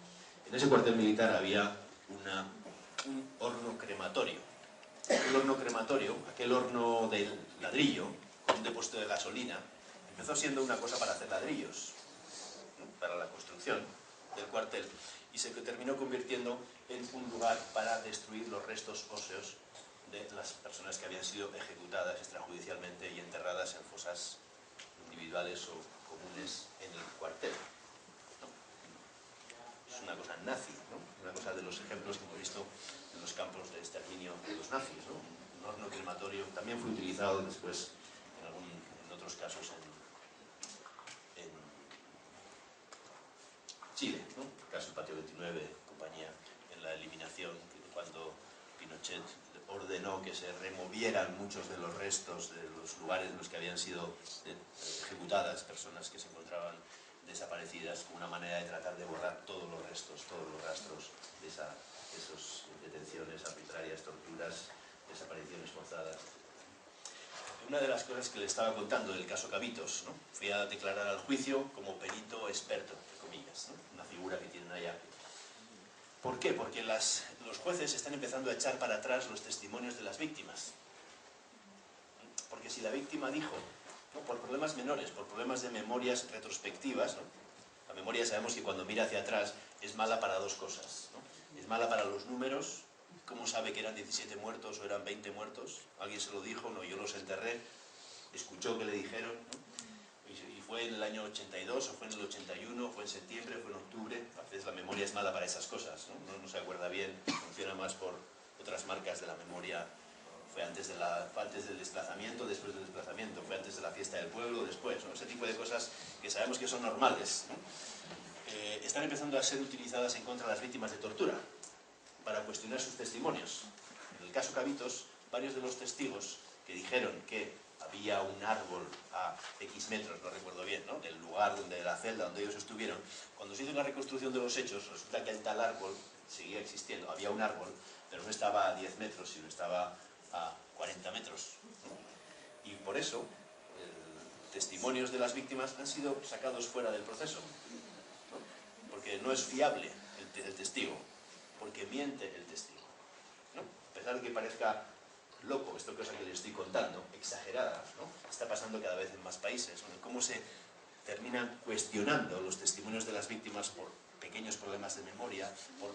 En ese cuartel militar había un horno crematorio. El horno crematorio, aquel horno de ladrillo, con un depósito de gasolina, empezó siendo una cosa para hacer ladrillos, ¿no?, para la construcción del cuartel, y se terminó convirtiendo en un lugar para destruir los restos óseos de las personas que habían sido ejecutadas extrajudicialmente y enterradas en fosas individuales o comunes en el cuartel, ¿no? Es una cosa nazi, ¿no?, una cosa de los ejemplos que hemos visto en los campos de exterminio de los nazis, ¿no? Un horno crematorio también fue utilizado después en otros casos en Chile, ¿no?, el caso Patio 29, compañía, en la eliminación, cuando Pinochet ordenó que se removieran muchos de los restos de los lugares en los que habían sido ejecutadas personas que se encontraban desaparecidas, como una manera de tratar de borrar todos los restos, todos los rastros de esas detenciones arbitrarias, torturas, desapariciones forzadas. Una de las cosas que le estaba contando del caso Cabitos, ¿no? Fui a declarar al juicio como perito experto, entre comillas, ¿no? Una figura que tienen allá. ¿Por qué? Porque los jueces están empezando a echar para atrás los testimonios de las víctimas. Porque si la víctima dijo, ¿no?, por problemas menores, por problemas de memorias retrospectivas, ¿no? La memoria sabemos que cuando mira hacia atrás es mala para dos cosas, ¿no? Es mala para los números. ¿Cómo sabe que eran 17 muertos o eran 20 muertos? ¿Alguien se lo dijo? No, yo los enterré. Escuchó que le dijeron, ¿no? Y fue en el año 82, o fue en el 81, fue en septiembre, fue en octubre. A veces la memoria es mala para esas cosas, ¿no? No se acuerda bien, funciona más por otras marcas de la memoria. Fue antes del desplazamiento, después del desplazamiento, fue antes de la fiesta del pueblo, después, ¿no? Ese tipo de cosas que sabemos que son normales, ¿no? Están empezando a ser utilizadas en contra de las víctimas de tortura, para cuestionar sus testimonios. En el caso Cabitos, varios de los testigos que dijeron que había un árbol a X metros, no recuerdo bien, ¿no?, del lugar donde la celda donde ellos estuvieron, cuando se hizo una reconstrucción de los hechos, resulta que el tal árbol seguía existiendo, había un árbol, pero no estaba a 10 metros, sino estaba a 40 metros. Y por eso, testimonios de las víctimas han sido sacados fuera del proceso, ¿no? Porque no es fiable el testigo, porque miente el testigo, ¿no? A pesar de que parezca loco esto cosa que le estoy contando, exagerada, ¿no? Está pasando cada vez en más países, ¿no? Cómo se terminan cuestionando los testimonios de las víctimas por pequeños problemas de memoria, por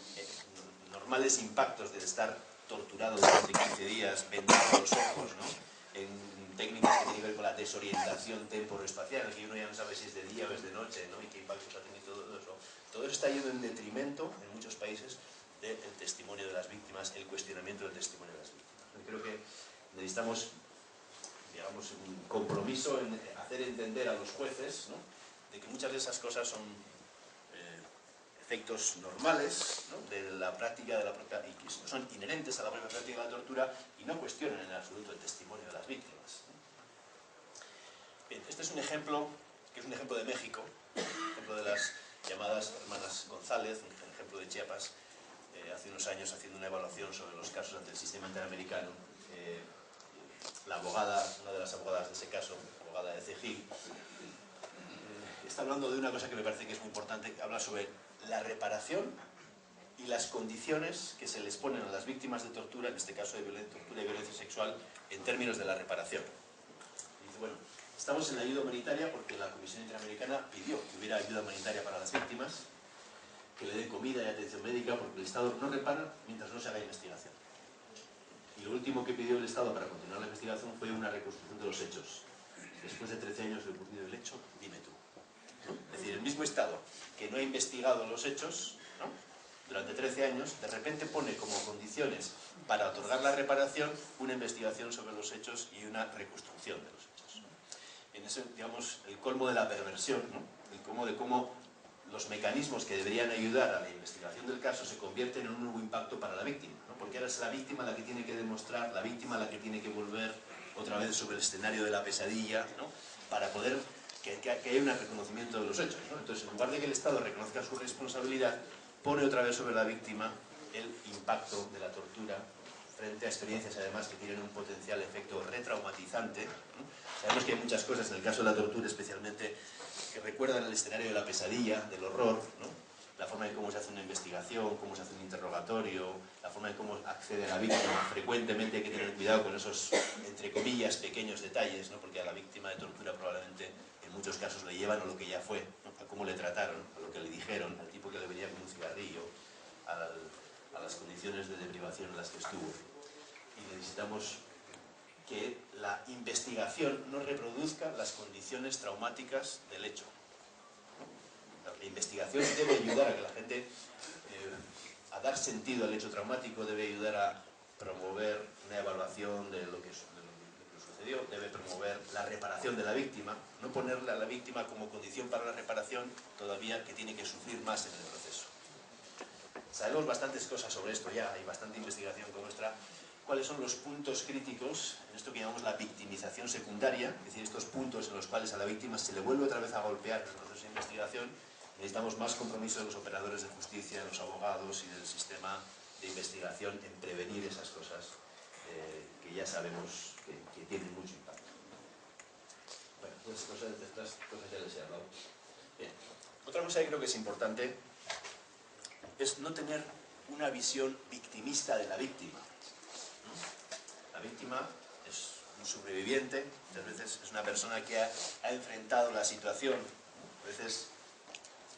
normales impactos de estar torturado durante 15 días, vendado los ojos, ¿no?, en técnicas que tienen que ver con la desorientación temporoespacial, que uno ya no sabe si es de día o es de noche, ¿no?, y qué impactos ha tenido todo eso. Todo eso está yendo en detrimento, en muchos países, del testimonio de las víctimas, el cuestionamiento del testimonio de las víctimas. Yo creo que necesitamos, digamos, un compromiso en hacer entender a los jueces, ¿no?, de que muchas de esas cosas son efectos normales, ¿no?, de la práctica de la propia, y que son inherentes a la propia práctica de la tortura, y no cuestionan en absoluto el testimonio de las víctimas, ¿no? Bien, este es un ejemplo, que es un ejemplo de México, un ejemplo de las llamadas hermanas González, un ejemplo de Chiapas, hace unos años haciendo una evaluación sobre los casos ante el sistema interamericano. La abogada, una de las abogadas de ese caso, abogada de CEGIL, está hablando de una cosa que me parece que es muy importante, habla sobre la reparación y las condiciones que se les ponen a las víctimas de tortura, en este caso de tortura y violencia sexual, en términos de la reparación. Dice, bueno, estamos en la ayuda humanitaria porque la Comisión Interamericana pidió que hubiera ayuda humanitaria para las víctimas, que le den comida y atención médica, porque el Estado no repara mientras no se haga investigación. Y lo último que pidió el Estado para continuar la investigación fue una reconstrucción de los hechos. Después de 13 años de ocurrido el hecho, dime tú, ¿no? Es decir, el mismo Estado que no ha investigado los hechos, ¿no?, durante 13 años, de repente pone como condiciones para otorgar la reparación una investigación sobre los hechos y una reconstrucción de los hechos, ¿no? En ese, digamos, el colmo de la perversión, ¿no?, el colmo de cómo los mecanismos que deberían ayudar a la investigación del caso se convierten en un nuevo impacto para la víctima, ¿no?, porque ahora es la víctima la que tiene que demostrar, la víctima la que tiene que volver otra vez sobre el escenario de la pesadilla, ¿no?, para poder que haya un reconocimiento de los hechos, ¿no? Entonces, en lugar de que el Estado reconozca su responsabilidad, pone otra vez sobre la víctima el impacto de la tortura frente a experiencias, además, que tienen un potencial efecto retraumatizante, ¿no? Sabemos que hay muchas cosas, en el caso de la tortura especialmente, que recuerdan el escenario de la pesadilla, del horror, ¿no?, la forma en cómo se hace una investigación, cómo se hace un interrogatorio, la forma en cómo accede a la víctima. Frecuentemente hay que tener cuidado con esos, entre comillas, pequeños detalles, ¿no?, porque a la víctima de tortura probablemente en muchos casos le llevan a lo que ya fue, ¿no?, a cómo le trataron, a lo que le dijeron, al tipo que le venía con un cigarrillo, a las condiciones de deprivación en las que estuvo. Y necesitamos que la investigación no reproduzca las condiciones traumáticas del hecho. La investigación debe ayudar a que la gente, a dar sentido al hecho traumático, debe ayudar a promover una evaluación de lo que sucedió, debe promover la reparación de la víctima, no ponerle a la víctima como condición para la reparación todavía que tiene que sufrir más en el proceso. Sabemos bastantes cosas sobre esto ya, hay bastante investigación con nuestra, cuáles son los puntos críticos en esto que llamamos la victimización secundaria, es decir, estos puntos en los cuales a la víctima se le vuelve otra vez a golpear en el proceso de investigación. Necesitamos más compromiso de los operadores de justicia, de los abogados y del sistema de investigación en prevenir esas cosas que ya sabemos que tienen mucho impacto. Bueno, pues estas cosas ya les he hablado. Bien. Otra cosa que creo que es importante es no tener una visión victimista de la víctima. La víctima es un sobreviviente, muchas veces es una persona que ha enfrentado la situación, a veces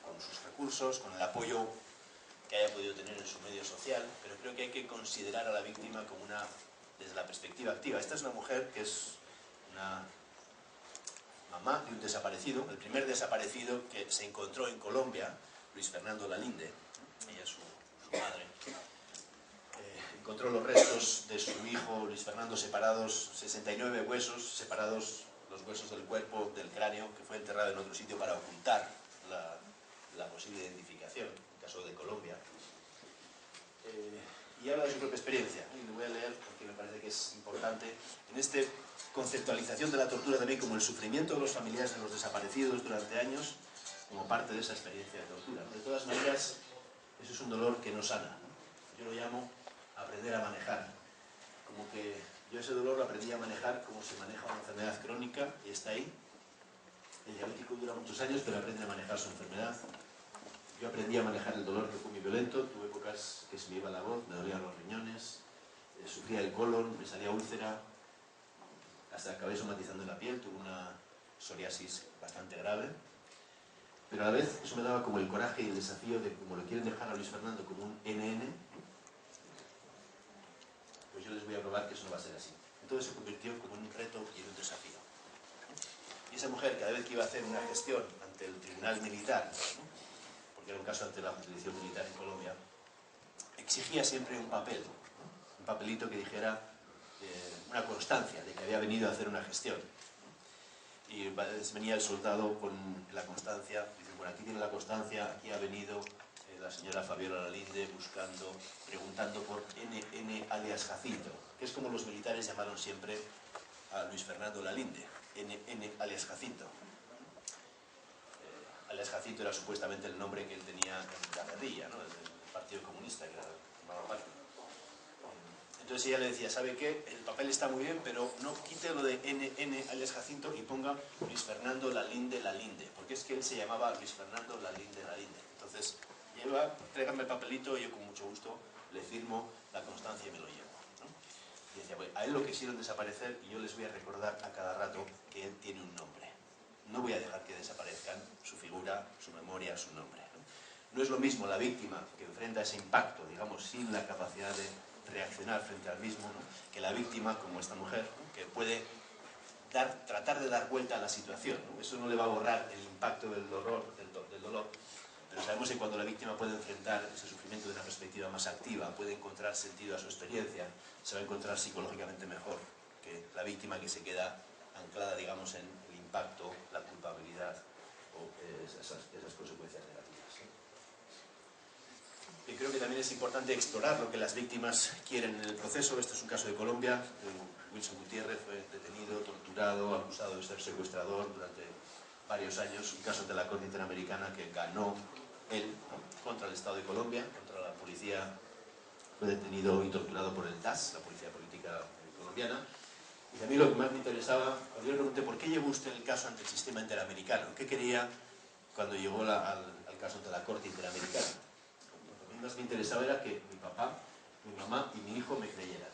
con sus recursos, con el apoyo que haya podido tener en su medio social, pero creo que hay que considerar a la víctima como desde la perspectiva activa. Esta es una mujer que es una mamá de un desaparecido, el primer desaparecido que se encontró en Colombia, Luis Fernando Lalinde, ella es su madre. Encontró los restos de su hijo Luis Fernando separados, 69 huesos, separados los huesos del cuerpo, del cráneo, que fue enterrado en otro sitio para ocultar la posible identificación, en el caso de Colombia. Y habla de su propia experiencia, y lo voy a leer porque me parece que es importante. En esta conceptualización de la tortura también como el sufrimiento de los familiares de los desaparecidos durante años, como parte de esa experiencia de tortura. De todas maneras, eso es un dolor que no sana, ¿no? Yo lo llamo aprender a manejar. Como que yo ese dolor lo aprendí a manejar como se maneja una enfermedad crónica y está ahí. El diabético dura muchos años, pero aprende a manejar su enfermedad. Yo aprendí a manejar el dolor que fue muy violento, tuve épocas que se me iba la voz, me dolían los riñones, sufría el colon, me salía úlcera, hasta acabé somatizando en la piel, tuve una psoriasis bastante grave. Pero a la vez eso me daba como el coraje y el desafío de, como lo quieren dejar a Luis Fernando como un NN, pues yo les voy a probar que eso no va a ser así. Entonces se convirtió como en un reto y en un desafío. Y esa mujer, cada vez que iba a hacer una gestión ante el tribunal militar, ¿no? Porque era un caso ante la jurisdicción militar en Colombia, exigía siempre un papel, ¿no? Un papelito que dijera una constancia de que había venido a hacer una gestión. Y venía el soldado con la constancia, dice, bueno, aquí tiene la constancia, aquí ha venido la señora Fabiola Lalinde preguntando por NN alias Jacinto, que es como los militares llamaron siempre a Luis Fernando Lalinde, NN alias Jacinto. Alias Jacinto era supuestamente el nombre que él tenía en la guerrilla, ¿no? del Partido Comunista, que era formaba parte. Entonces ella le decía, ¿sabe qué? El papel está muy bien, pero no quite lo de NN alias Jacinto y ponga Luis Fernando Lalinde Lalinde, porque es que él se llamaba Luis Fernando Lalinde Lalinde. Entonces, tráigame el papelito y yo con mucho gusto le firmo la constancia y me lo llevo, ¿no? Y decía, bueno, a él lo quisieron desaparecer y yo les voy a recordar a cada rato que él tiene un nombre. No voy a dejar que desaparezcan su figura, su memoria, su nombre, ¿no? No es lo mismo la víctima que enfrenta ese impacto, digamos, sin la capacidad de reaccionar frente al mismo, ¿no? Que la víctima, como esta mujer, ¿no? Que puede tratar de dar vuelta a la situación, ¿no? Eso no le va a borrar el impacto del dolor, pero sabemos que cuando la víctima puede enfrentar ese sufrimiento de una perspectiva más activa, puede encontrar sentido a su experiencia, se va a encontrar psicológicamente mejor que la víctima que se queda anclada, digamos, en el impacto, la culpabilidad o esas consecuencias negativas, ¿sí? Y creo que también es importante explorar lo que las víctimas quieren en el proceso. Este es un caso de Colombia. Wilson Gutiérrez fue detenido, torturado, acusado de ser secuestrador durante varios años. Un caso ante la Corte Interamericana que ganó él, ¿no? Contra el Estado de Colombia, contra la policía. Fue detenido y torturado por el DAS, la policía política colombiana. Y a mí lo que más me interesaba, cuando yo le pregunté por qué llevó usted el caso ante el sistema interamericano, ¿qué quería cuando llegó al caso ante la Corte Interamericana? Lo que a mí más me interesaba era que mi papá, mi mamá y mi hijo me creyeran.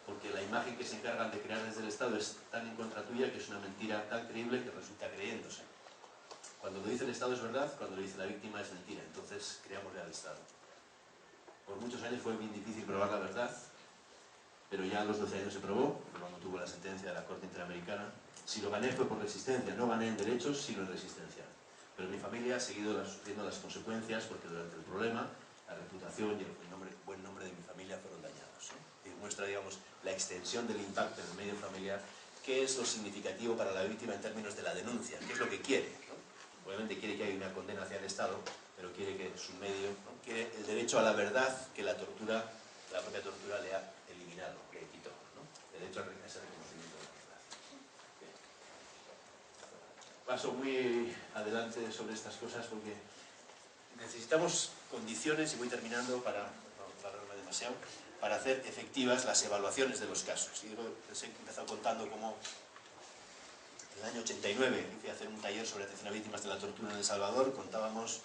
Porque la imagen que se encargan de crear desde el Estado es tan en contra tuya que es una mentira tan creíble que resulta creyéndose. Cuando lo dice el Estado es verdad, cuando lo dice la víctima es mentira. Entonces creámosle al Estado. Por muchos años fue bien difícil probar la verdad, pero ya a los 12 años se probó, cuando tuvo la sentencia de la Corte Interamericana. Si lo gané fue por resistencia, no gané en derechos, sino en resistencia. Pero mi familia ha seguido sufriendo las consecuencias porque durante el problema la reputación y el buen nombre de mi familia fueron dañados, ¿no? Y muestra, digamos, la extensión del impacto en el medio familiar, qué es lo significativo para la víctima en términos de la denuncia, qué es lo que quiere, ¿no? Obviamente quiere que haya una condena hacia el Estado, pero quiere que su medio, ¿no? Quiere el derecho a la verdad que la propia tortura le ha eliminado. derecho a ese reconocimiento de la verdad. Paso muy adelante sobre estas cosas porque necesitamos condiciones, y voy terminando para no alargarme demasiado, para hacer efectivas las evaluaciones de los casos. Y les he empezado contando cómo en el año 89 fui a hacer un taller sobre atención a víctimas de la tortura en El Salvador. Contábamos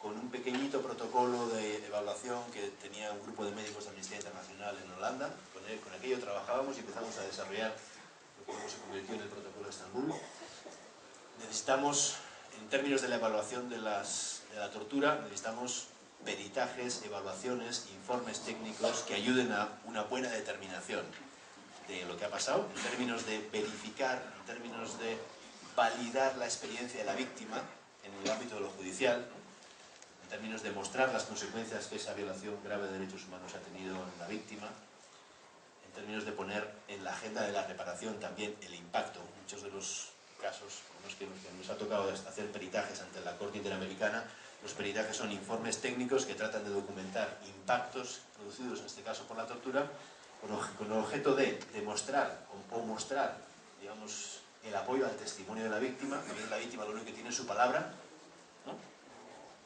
con un pequeñito protocolo de evaluación que tenía un grupo de médicos de Amnistía Internacional en Holanda. Con aquello trabajábamos y empezamos a desarrollar lo que luego se convirtió en el protocolo de Estambul. Necesitamos, en términos de la evaluación de la tortura, necesitamos peritajes, evaluaciones, informes técnicos que ayuden a una buena determinación de lo que ha pasado, en términos de verificar, en términos de validar la experiencia de la víctima en el ámbito de lo judicial, en términos de mostrar las consecuencias que esa violación grave de derechos humanos ha tenido en la víctima, en términos de poner en la agenda de la reparación también el impacto. Muchos de los casos con los que nos ha tocado hacer peritajes ante la Corte Interamericana, los peritajes son informes técnicos que tratan de documentar impactos producidos, en este caso por la tortura, con el objeto de demostrar o mostrar, digamos, el apoyo al testimonio de la víctima. La víctima lo único que tiene es su palabra, ¿no?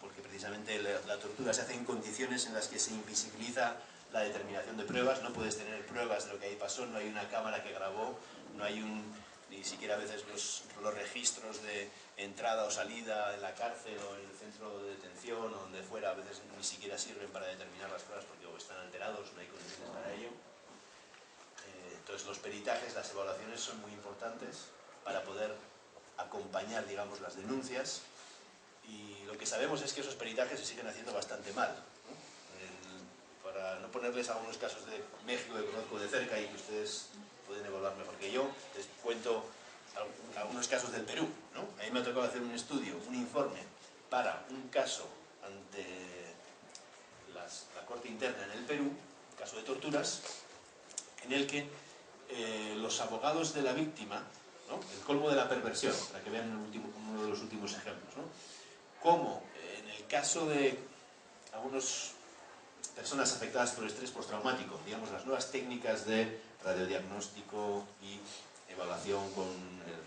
Porque precisamente la tortura se hace en condiciones en las que se invisibiliza la determinación de pruebas. No puedes tener pruebas de lo que ahí pasó, no hay una cámara que grabó, no hay ni siquiera a veces los registros de entrada o salida en la cárcel o en el centro de detención o donde fuera, a veces ni siquiera sirven para determinar las pruebas porque o están alterados o no hay condiciones para ello. Entonces los peritajes, las evaluaciones son muy importantes para poder acompañar, digamos, las denuncias, y lo que sabemos es que esos peritajes se siguen haciendo bastante mal, ¿no? Para no ponerles algunos casos de México que conozco de cerca y que ustedes pueden evaluar mejor que yo, les cuento algunos casos del Perú, ¿no? A mí me ha tocado hacer un estudio, un informe para un caso ante la Corte Interna en el Perú, un caso de torturas, en el que los abogados de la víctima, ¿no? El colmo de la perversión, para que vean uno de los últimos ejemplos, ¿no? Cómo en el caso de algunas personas afectadas por estrés postraumático, digamos, las nuevas técnicas de radiodiagnóstico y evaluación con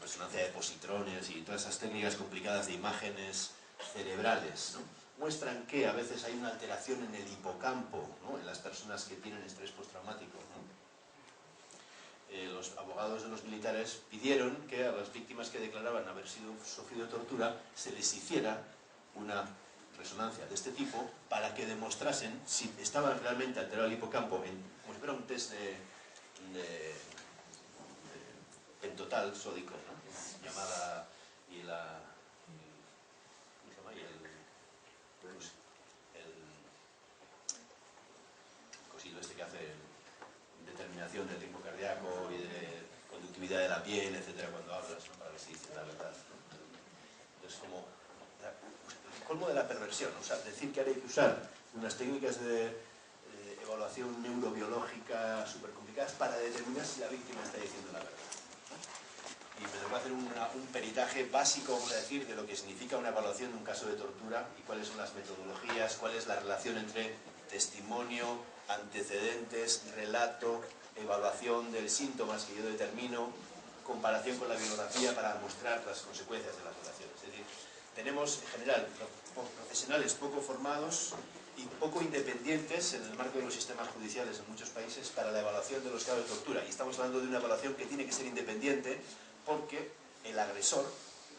resonancia de positrones y todas esas técnicas complicadas de imágenes cerebrales, ¿no? Muestran que a veces hay una alteración en el hipocampo, ¿no? En las personas que tienen estrés postraumático, ¿no? Los abogados de los militares pidieron que a las víctimas que declaraban haber sufrido tortura se les hiciera una resonancia de este tipo para que demostrasen si estaban realmente alterado el hipocampo, como si fuera un test de pentotal sódico, ¿no? Llamada y la... ¿cómo se llama? Y el cosillo este que hace determinación del ritmo cardíaco y de conductividad de la piel, etcétera, cuando hablas, ¿no? Para ver si dices la verdad, ¿no? Entonces, como el colmo de la perversión, o sea, decir que ahora hay que usar unas técnicas de evaluación neurobiológica súper complicadas para determinar si la víctima está diciendo la verdad, ¿no? Y me tengo que hacer un peritaje básico, vamos a decir, de lo que significa una evaluación de un caso de tortura y cuáles son las metodologías, cuál es la relación entre testimonio, antecedentes, relato, evaluación de síntomas que yo determino, comparación con la bibliografía para mostrar las consecuencias de las violaciones. Es decir, tenemos en general profesionales poco formados y poco independientes en el marco de los sistemas judiciales en muchos países para la evaluación de los casos de tortura. Y estamos hablando de una evaluación que tiene que ser independiente porque el agresor,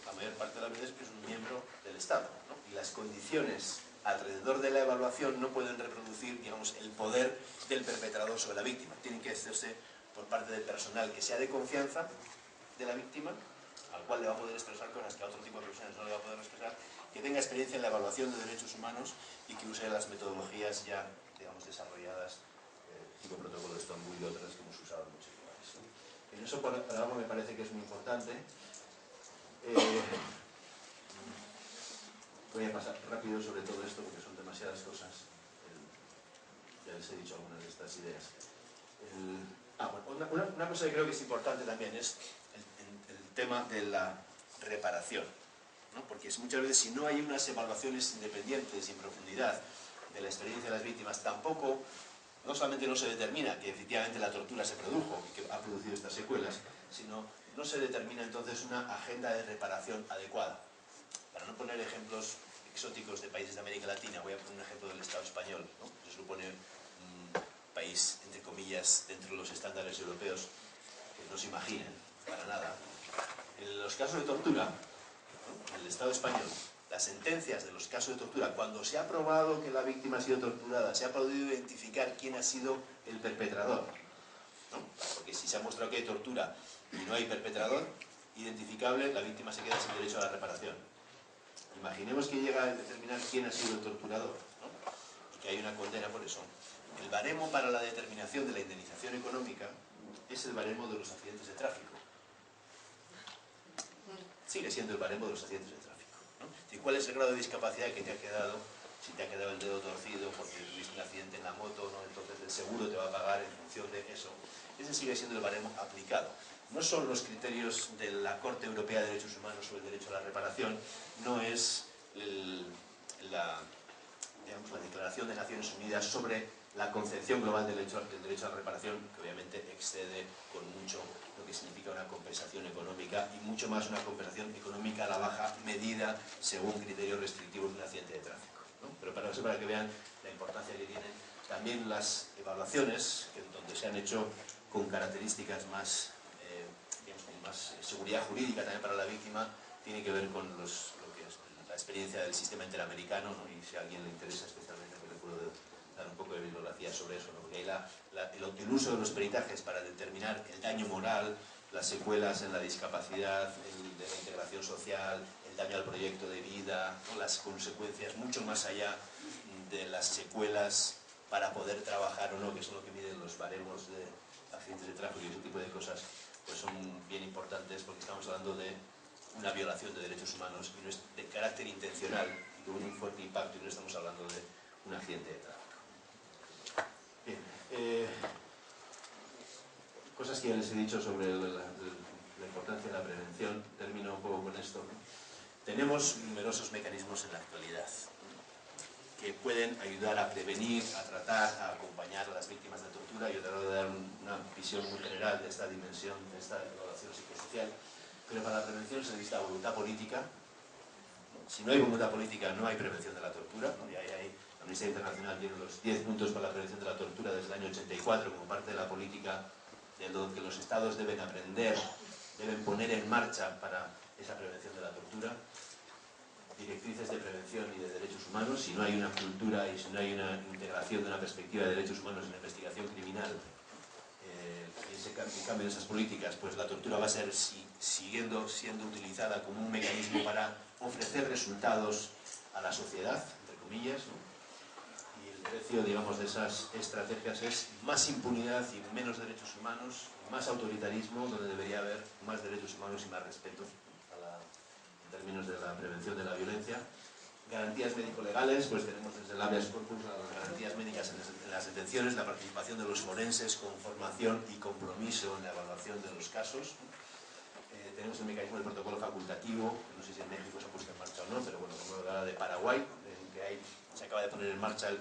la mayor parte de las veces, es un miembro del Estado, ¿no? Y las condiciones alrededor de la evaluación no pueden reproducir, digamos, el poder del perpetrador sobre la víctima. Tienen que hacerse por parte del personal que sea de confianza de la víctima, al cual le va a poder expresar cosas que a otro tipo de profesionales no le va a poder expresar, que tenga experiencia en la evaluación de derechos humanos y que use las metodologías ya, digamos, desarrolladas, tipo protocolo de Estambul y otras que hemos usado en muchos lugares, ¿no? En eso para algo me parece que es muy importante. Voy a pasar rápido sobre todo esto porque son demasiadas cosas. Ya les he dicho algunas de estas ideas. Bueno, una cosa que creo que es importante también es el tema de la reparación, ¿no? Porque muchas veces si no hay unas evaluaciones independientes y en profundidad de la experiencia de las víctimas, tampoco no solamente no se determina que efectivamente la tortura se produjo y que ha producido estas secuelas, sino no se determina entonces una agenda de reparación adecuada. Para no poner ejemplos exóticos de países de América Latina, voy a poner un ejemplo del Estado español, ¿no? Se supone un país, entre comillas, dentro de los estándares europeos, que no se imaginen, para nada. En los casos de tortura, ¿no? En el Estado español, las sentencias de los casos de tortura, cuando se ha probado que la víctima ha sido torturada, se ha podido identificar quién ha sido el perpetrador, ¿no? Porque si se ha mostrado que hay tortura y no hay perpetrador identificable, la víctima se queda sin derecho a la reparación. Imaginemos que llega a determinar quién ha sido el torturador, ¿no? Y que hay una condena por eso. El baremo para la determinación de la indemnización económica es el baremo de los accidentes de tráfico. Sigue siendo el baremo de los accidentes de tráfico, ¿no? ¿Y cuál es el grado de discapacidad que te ha quedado? Si te ha quedado el dedo torcido porque tuviste un accidente en la moto, ¿no? Entonces el seguro te va a pagar en función de eso. Ese sigue siendo el baremo aplicado. No son los criterios de la Corte Europea de Derechos Humanos sobre el derecho a la reparación, no es la Declaración de Naciones Unidas sobre la concepción global del derecho a la reparación, que obviamente excede con mucho lo que significa una compensación económica y mucho más una compensación económica a la baja medida según criterios restrictivos de un accidente de tráfico, ¿no? Pero para eso, para que vean la importancia que tienen también las evaluaciones, donde se han hecho con características más, digamos, con más seguridad jurídica también para la víctima, tiene que ver con lo que es la experiencia del sistema interamericano, ¿no? Y si a alguien le interesa especialmente, pues le puedo dar un poco de bibliografía sobre eso, ¿no? Porque hay el uso de los peritajes para determinar el daño moral, las secuelas en la discapacidad, de la integración social, el daño al proyecto de vida, ¿no? Las consecuencias mucho más allá de las secuelas para poder trabajar o no, que son lo que miden los baremos de accidentes de tráfico y ese tipo de cosas, pues son bien importantes porque estamos hablando de una violación de derechos humanos y no es de carácter intencional y con un fuerte impacto, y no estamos hablando de un accidente de tráfico. Bien, cosas que ya les he dicho sobre la importancia de la prevención. Termino un poco con esto, ¿no? Tenemos numerosos mecanismos en la actualidad que pueden ayudar a prevenir, a tratar, a acompañar a las víctimas de tortura. Yo te voy a dar una visión muy general de esta dimensión, de esta evaluación psicosocial, pero para la prevención se necesita voluntad política. Si no hay voluntad política, no hay prevención de la tortura, ¿no? Y ahí la Amnistía Internacional tiene los 10 puntos para la prevención de la tortura desde el año 84 como parte de la política de lo que los estados deben aprender, deben poner en marcha para esa prevención de la tortura. Directrices de prevención y de derechos humanos. Si no hay una cultura y si no hay una integración de una perspectiva de derechos humanos en la investigación criminal, y cambio de esas políticas, pues la tortura va a ser siendo utilizada como un mecanismo para ofrecer resultados a la sociedad, entre comillas, ¿no? Y el precio, digamos, de esas estrategias es más impunidad y menos derechos humanos, más autoritarismo, donde debería haber más derechos humanos y más respeto en términos de la prevención de la violencia. Garantías médico-legales, pues tenemos desde el habeas corpus a las garantías médicas en las detenciones, la participación de los forenses con formación y compromiso en la evaluación de los casos. Tenemos el mecanismo del protocolo facultativo, que no sé si en México se ha puesto en marcha o no, pero bueno, como la de Paraguay, en que se acaba de poner en marcha el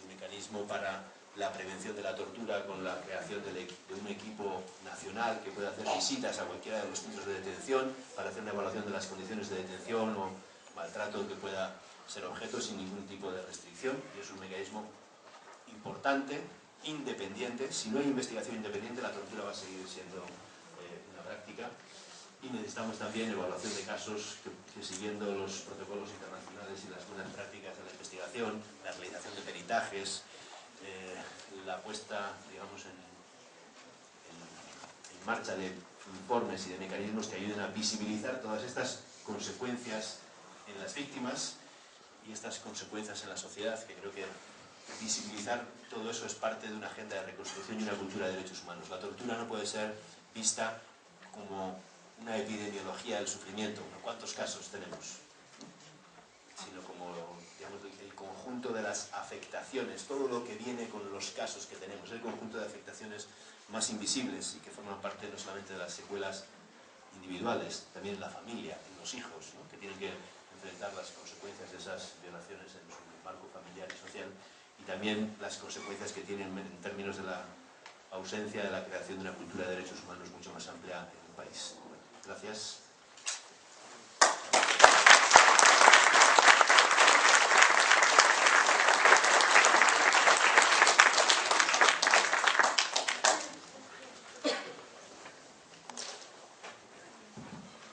mecanismo para la prevención de la tortura con la creación de un equipo nacional que pueda hacer visitas a cualquiera de los centros de detención para hacer una evaluación de las condiciones de detención o maltrato que pueda ser objeto sin ningún tipo de restricción. Y es un mecanismo importante, independiente. Si no hay investigación independiente, la tortura va a seguir siendo una práctica. Y necesitamos también evaluación de casos que siguiendo los protocolos internacionales y las buenas prácticas de la investigación, la realización de peritajes, la puesta, digamos, en marcha de informes y de mecanismos que ayuden a visibilizar todas estas consecuencias en las víctimas y estas consecuencias en la sociedad, que creo que visibilizar todo eso es parte de una agenda de reconstrucción y una cultura de derechos humanos. La tortura no puede ser vista como una epidemiología del sufrimiento, ¿cuántos casos tenemos? Sino como, digamos, el conjunto de las afectaciones, todo lo que viene con los casos que tenemos, el conjunto de afectaciones más invisibles y que forman parte no solamente de las secuelas individuales, también en la familia, en los hijos, ¿no? Que tienen que enfrentar las consecuencias de esas violaciones en su marco familiar y social, y también las consecuencias que tienen en términos de la ausencia de la creación de una cultura de derechos humanos mucho más amplia en el país. Bueno, gracias.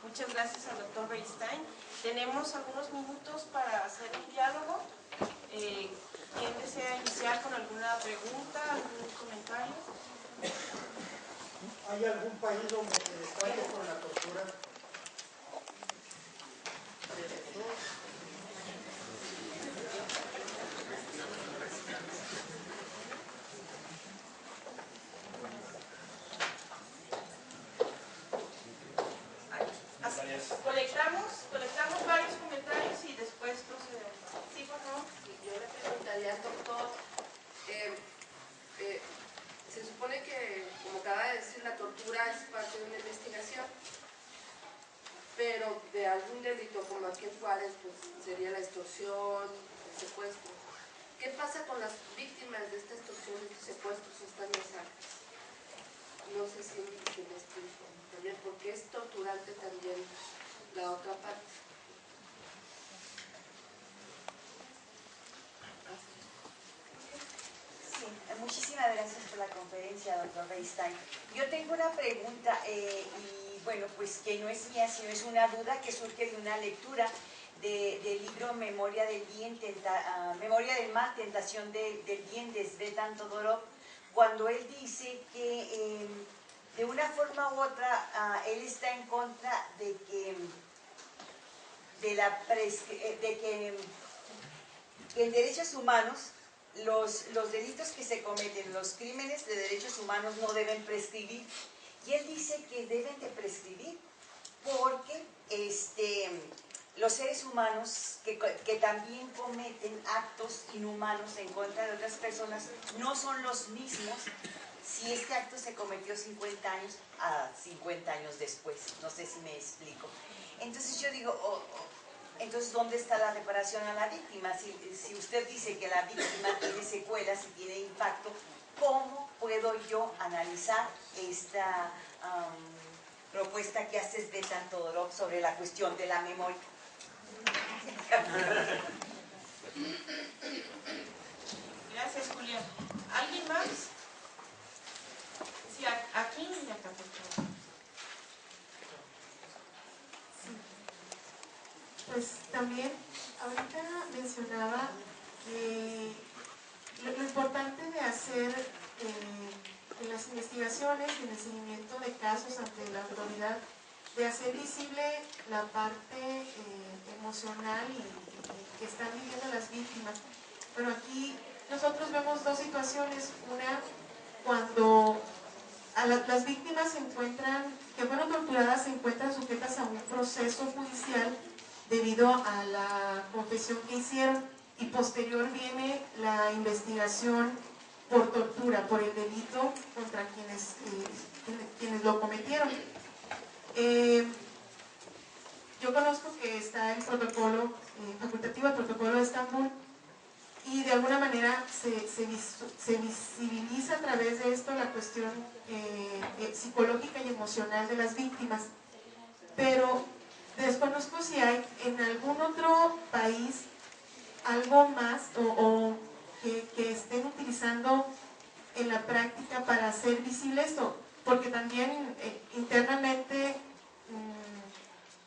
Muchas gracias al doctor Beristain. Tenemos algunos minutos para hacer un diálogo. ¿Quién desea iniciar con alguna pregunta, algún comentario? ¿Hay algún país donde se destaque por la tortura? Colectamos varios comentarios y después procedemos. Sí, por favor. Yo le preguntaría al doctor, se supone que, como acaba de decir, la tortura es parte de una investigación, pero de algún delito, como aquí en Juárez, pues sería la extorsión, el secuestro. ¿Qué pasa con las víctimas de esta extorsión, de estos secuestros o estas masacres? No sé si me explico. También porque es torturante también la otra parte. Sí, muchísimas gracias por la conferencia, doctor Beristain. Yo tengo una pregunta y bueno, pues que no es mía, sino es una duda que surge de una lectura del libro Memoria del Mal, Tentación del Bien, de Tzvetan Todorov, cuando él dice que de una forma u otra él está en contra de que en derechos humanos los delitos que se cometen, los crímenes de derechos humanos no deben prescribir. Y él dice que deben de prescribir porque los seres humanos que también cometen actos inhumanos en contra de otras personas no son los mismos si este acto se cometió 50 años a 50 años después. No sé si me explico. Entonces yo digo, entonces, ¿dónde está la reparación a la víctima? Si usted dice que la víctima tiene secuelas y tiene impacto, ¿cómo puedo yo analizar esta propuesta que hace Tzvetan Todorov sobre la cuestión de la memoria? Gracias, Julia. ¿Alguien más? Sí, aquí y acá, por favor. Pues también, ahorita mencionaba lo importante de hacer en las investigaciones y en el seguimiento de casos ante la autoridad, de hacer visible la parte emocional y que están viviendo las víctimas. Bueno, aquí nosotros vemos dos situaciones. Una, cuando las víctimas que fueron torturadas se encuentran sujetas a un proceso judicial debido a la confesión que hicieron, y posterior viene la investigación por tortura, por el delito contra quienes lo cometieron. Yo conozco que está el protocolo facultativo, el protocolo de Estambul, y de alguna manera se visibiliza a través de esto la cuestión psicológica y emocional de las víctimas, pero desconozco si hay en algún otro país algo más o que estén utilizando en la práctica para hacer visible esto, porque también internamente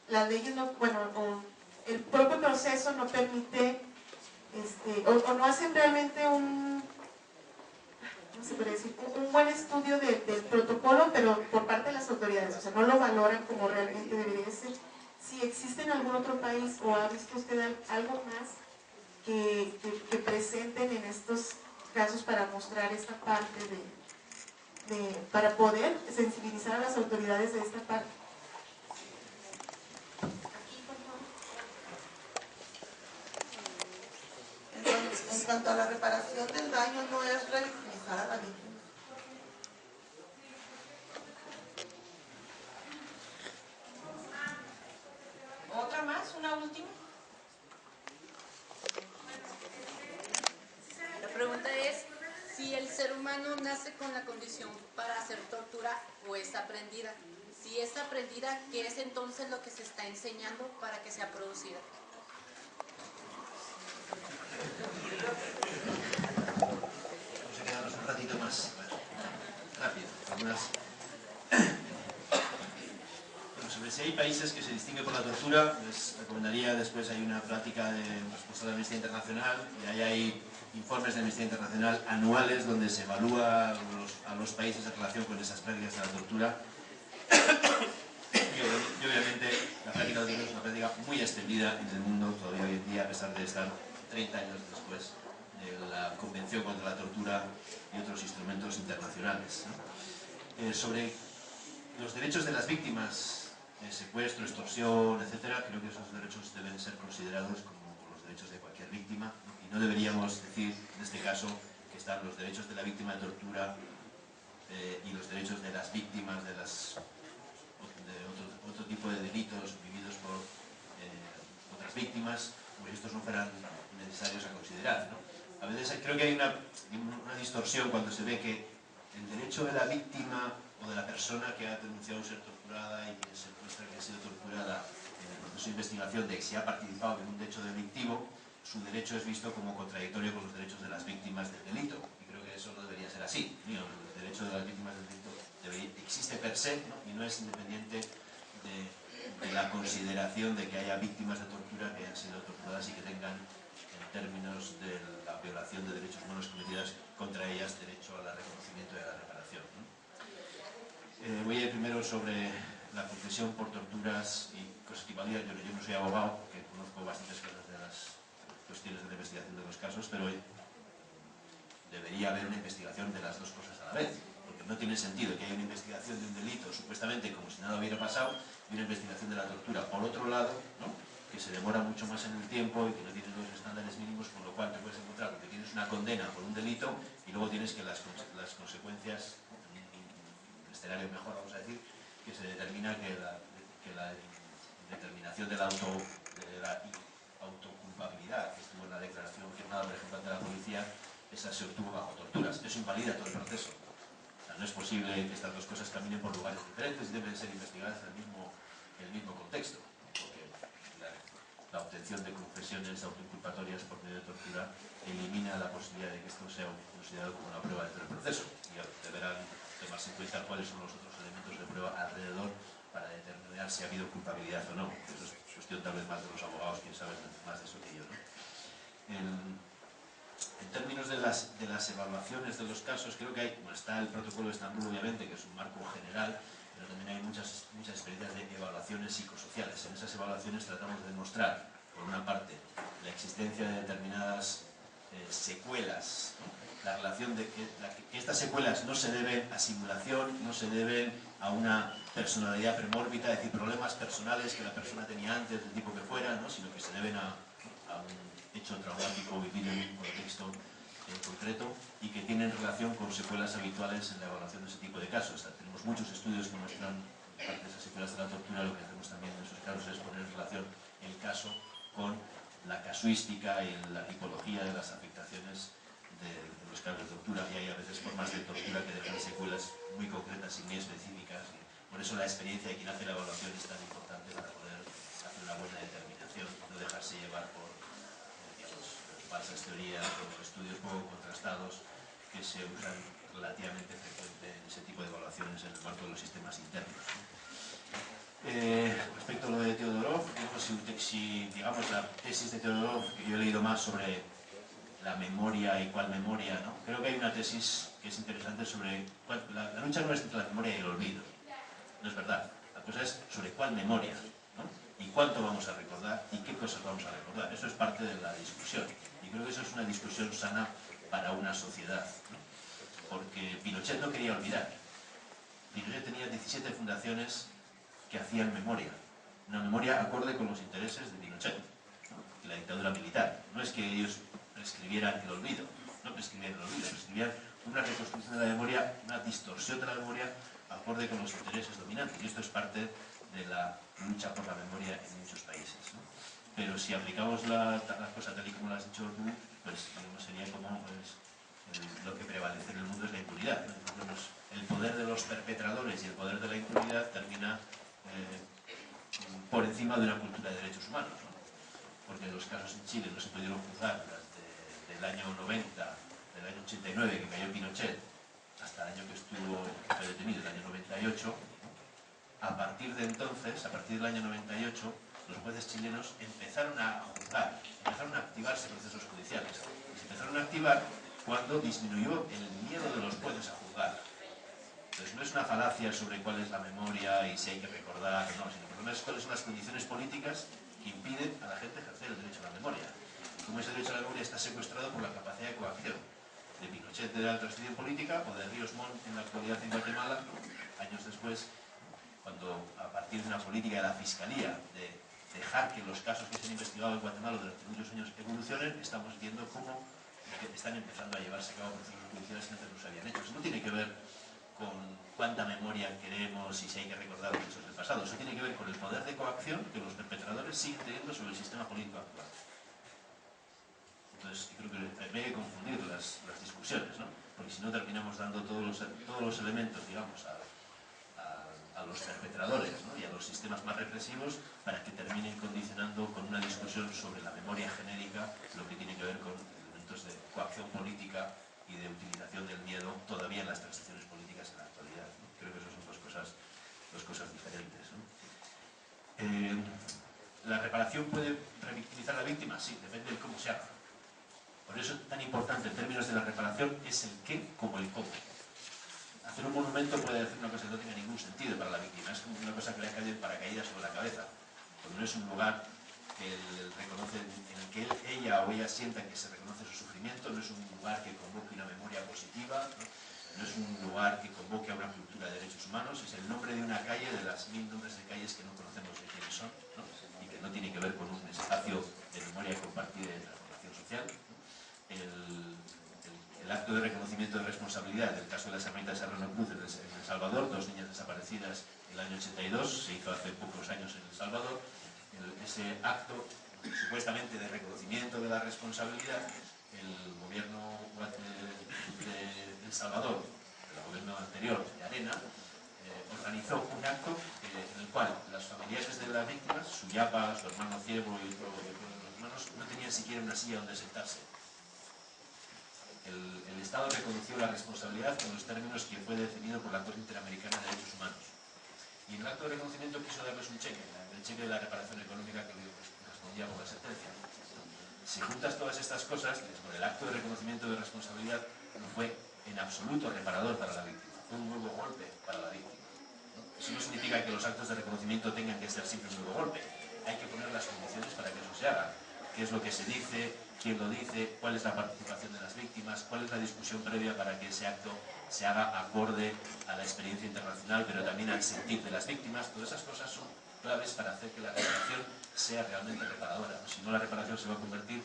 las leyes no, bueno, el propio proceso no permite o no hacen realmente un buen estudio del protocolo, pero por parte de las autoridades, o sea, no lo valoran como realmente debería ser. Si existe en algún otro país o ha visto usted algo más que presenten en estos casos para mostrar esta parte para poder sensibilizar a las autoridades de esta parte. En cuanto a la reparación del daño, no es revictimizar a la víctima. ¿Otra más? ¿Una última? La pregunta aprendida. Si es aprendida, ¿qué es entonces lo que se está enseñando para que sea producida? Vamos a quedarnos un ratito más rápido. Bueno, sobre si hay países que se distinguen por la tortura, les recomendaría después, hay una plática de respuesta de la Amnistía Internacional y ahí hay informes de Amnistía Internacional anuales donde se evalúa a los países en relación con esas prácticas de la tortura. Y obviamente la práctica de la tortura es una práctica muy extendida en el mundo todavía hoy en día, a pesar de estar 30 años después de la Convención contra la Tortura y otros instrumentos internacionales, ¿no? Sobre los derechos de las víctimas, secuestro, extorsión, etcétera, creo que esos derechos deben ser considerados como los derechos de cualquier víctima, ¿no? Y no deberíamos decir, en este caso, que están los derechos de la víctima de tortura y los derechos de las víctimas de otro tipo de delitos vividos por otras víctimas, pues estos no fueran necesarios a considerar, ¿no? A veces creo que hay una distorsión cuando se ve que el derecho de la víctima o de la persona que ha denunciado ser torturada y que se muestra que ha sido torturada en el proceso de investigación de que si ha participado en un hecho delictivo, su derecho es visto como contradictorio con los derechos de las víctimas del delito. Y creo que eso no debería ser así. El derecho de las víctimas del delito existe per se, ¿no? Y no es independiente de la consideración de que haya víctimas de tortura que hayan sido torturadas y que tengan, en términos de la violación de derechos humanos cometidas contra ellas, derecho al reconocimiento y a la reparación, ¿no? Voy a ir primero sobre la concesión por torturas y cosas equivalentes. Yo no soy abogado, que conozco bastantes cosas de las cuestiones de la investigación de los casos, pero debería haber una investigación de las dos cosas a la vez, porque no tiene sentido que haya una investigación de un delito supuestamente como si nada hubiera pasado y una investigación de la tortura por otro lado, ¿no? Que se demora mucho más en el tiempo y que no tiene los estándares mínimos, con lo cual te puedes encontrar porque tienes una condena por un delito y luego tienes que las consecuencias, un escenario mejor, vamos a decir, que se determina que la determinación de la autoculpabilidad que estuvo en la declaración firmada, por ejemplo, ante la policía, esa se obtuvo bajo torturas. Eso invalida todo el proceso. O sea, no es posible que estas dos cosas caminen por lugares diferentes y deben ser investigadas en el mismo contexto, porque la obtención de confesiones autoinculpatorias por medio de tortura elimina la posibilidad de que esto sea considerado como una prueba dentro del proceso y deberán tomarse en cuenta cuáles son los otros elementos de prueba alrededor para determinar si ha habido culpabilidad o no. Eso es cuestión tal vez más de los abogados, quien sabe más de eso que yo, ¿no? En términos de las evaluaciones de los casos, creo que está el protocolo de Estambul, obviamente, que es un marco general, pero también hay muchas experiencias de evaluaciones psicosociales. En esas evaluaciones tratamos de demostrar, por una parte, la existencia de determinadas secuelas, ¿no? La relación de que estas secuelas no se deben a simulación, no se deben a una personalidad premórbita, es decir, problemas personales que la persona tenía antes, del tipo que fuera, ¿no? Sino que se deben a un hecho traumático vivido en un contexto concreto y que tienen relación con secuelas habituales en la evaluación de ese tipo de casos. O sea, tenemos muchos estudios que muestran parte de esas secuelas de la tortura. Lo que hacemos también en esos casos es poner en relación el caso con la casuística y la tipología de las afectaciones de los casos de tortura, y hay a veces formas de tortura que dejan secuelas muy concretas y muy específicas. Y por eso la experiencia de quien hace la evaluación es tan importante para poder hacer una buena determinación, no dejarse llevar por falsas teorías o estudios poco contrastados que se usan relativamente frecuente en ese tipo de evaluaciones en el marco de los sistemas internos. Respecto a lo de Teodorov, si digamos la tesis de Teodorov, que yo he leído más sobre la memoria y cuál memoria, ¿no? Creo que hay una tesis que es interesante sobre la lucha no es entre la memoria y el olvido, no es verdad. La cosa es sobre cuál memoria, ¿no? Y cuánto vamos a recordar y qué cosas vamos a recordar. Eso es parte de la discusión. Y creo que eso es una discusión sana para una sociedad, ¿no? Porque Pinochet no quería olvidar. Pinochet tenía 17 fundaciones que hacían memoria. Una memoria acorde con los intereses de Pinochet, ¿no? Y la dictadura militar. No es que ellos prescribieran el olvido, no prescribían el olvido, prescribían una reconstrucción de la memoria, una distorsión de la memoria acorde con los intereses dominantes. Y esto es parte de la lucha por la memoria en muchos países, ¿no? Pero si aplicamos la cosa tal y como lo has dicho tú, pues digamos, sería como lo que prevalece en el mundo es la impunidad, ¿no? Entonces, el poder de los perpetradores y el poder de la impunidad termina por encima de una cultura de derechos humanos, ¿no? Porque los casos en Chile no se pudieron juzgar desde el año 90, del año 89 que cayó Pinochet, hasta el año que fue detenido, el año 98. A partir de entonces, a partir del año 98, los jueces chilenos empezaron a juzgar, empezaron a activarse procesos judiciales. Y se empezaron a activar cuando disminuyó el miedo de los jueces a juzgar. Entonces no es una falacia sobre cuál es la memoria y si hay que recordar, no, sino el problema es cuáles son las condiciones políticas que impiden a la gente ejercer el derecho a la memoria. Y cómo ese derecho a la memoria está secuestrado por la capacidad de coacción de Pinochet de la transición política o de Ríos Montt en la actualidad en Guatemala, años después, cuando a partir de una política de la Fiscalía de dejar que los casos que se han investigado en Guatemala durante muchos años evolucionen, estamos viendo cómo están empezando a llevarse a cabo procesos judiciales que antes no se habían hecho. Eso no tiene que ver con cuánta memoria queremos y si hay que recordar los hechos del pasado. Eso tiene que ver con el poder de coacción que los perpetradores siguen teniendo sobre el sistema político actual. Entonces, yo creo que hay que confundir las discusiones, ¿no? Porque si no terminamos dando todos los elementos, digamos, a los perpetradores, ¿no? Y a los sistemas más represivos para que terminen condicionando con una discusión sobre la memoria genérica lo que tiene que ver con elementos de coacción política y de utilización del miedo todavía en las transiciones políticas en la actualidad, ¿no? Creo que esas son dos cosas diferentes, ¿no? ¿La reparación puede revictimizar a la víctima? Sí, depende de cómo se haga. Por eso tan importante en términos de la reparación es el qué como el cómo. Hacer un monumento puede decir una cosa que no tiene ningún sentido para la víctima, es como una cosa que le ha caído en paracaídas sobre la cabeza, porque no es un lugar que él reconoce, en el que ella o ella sienta que se reconoce su sufrimiento, no es un lugar que convoque una memoria positiva, no es un lugar que convoque a una cultura de derechos humanos, es el nombre de una calle de las 1000 nombres de calles que no conocemos de quiénes son, ¿no? Y que no tiene que ver con un espacio de memoria compartida y de transformación social, ¿no? El acto de reconocimiento de responsabilidad del caso de las hermanitas Serrano Cruz en El Salvador, 2 niñas desaparecidas en el año 82, se hizo hace pocos años en El Salvador. Ese acto supuestamente de reconocimiento de la responsabilidad, el gobierno de El Salvador, el gobierno anterior de Arena, organizó un acto en el cual las familiares de las víctimas, su yapa, su hermano ciego y otros hermanos, no tenían siquiera una silla donde sentarse. El Estado reconoció la responsabilidad en los términos que fue definido por la Corte Interamericana de Derechos Humanos. Y en el acto de reconocimiento quiso darles un cheque, el cheque de la reparación económica que respondía por la sentencia. Si juntas todas estas cosas, con el acto de reconocimiento de responsabilidad no fue en absoluto reparador para la víctima, fue un nuevo golpe para la víctima. Eso no significa que los actos de reconocimiento tengan que ser siempre un nuevo golpe. Hay que poner las condiciones para que eso se haga. ¿Qué es lo que se dice? ¿Quién lo dice? ¿Cuál es la participación de las víctimas? ¿Cuál es la discusión previa para que ese acto se haga acorde a la experiencia internacional, pero también al sentir de las víctimas? Todas esas cosas son claves para hacer que la reparación sea realmente reparadora. Si no, la reparación se va a convertir,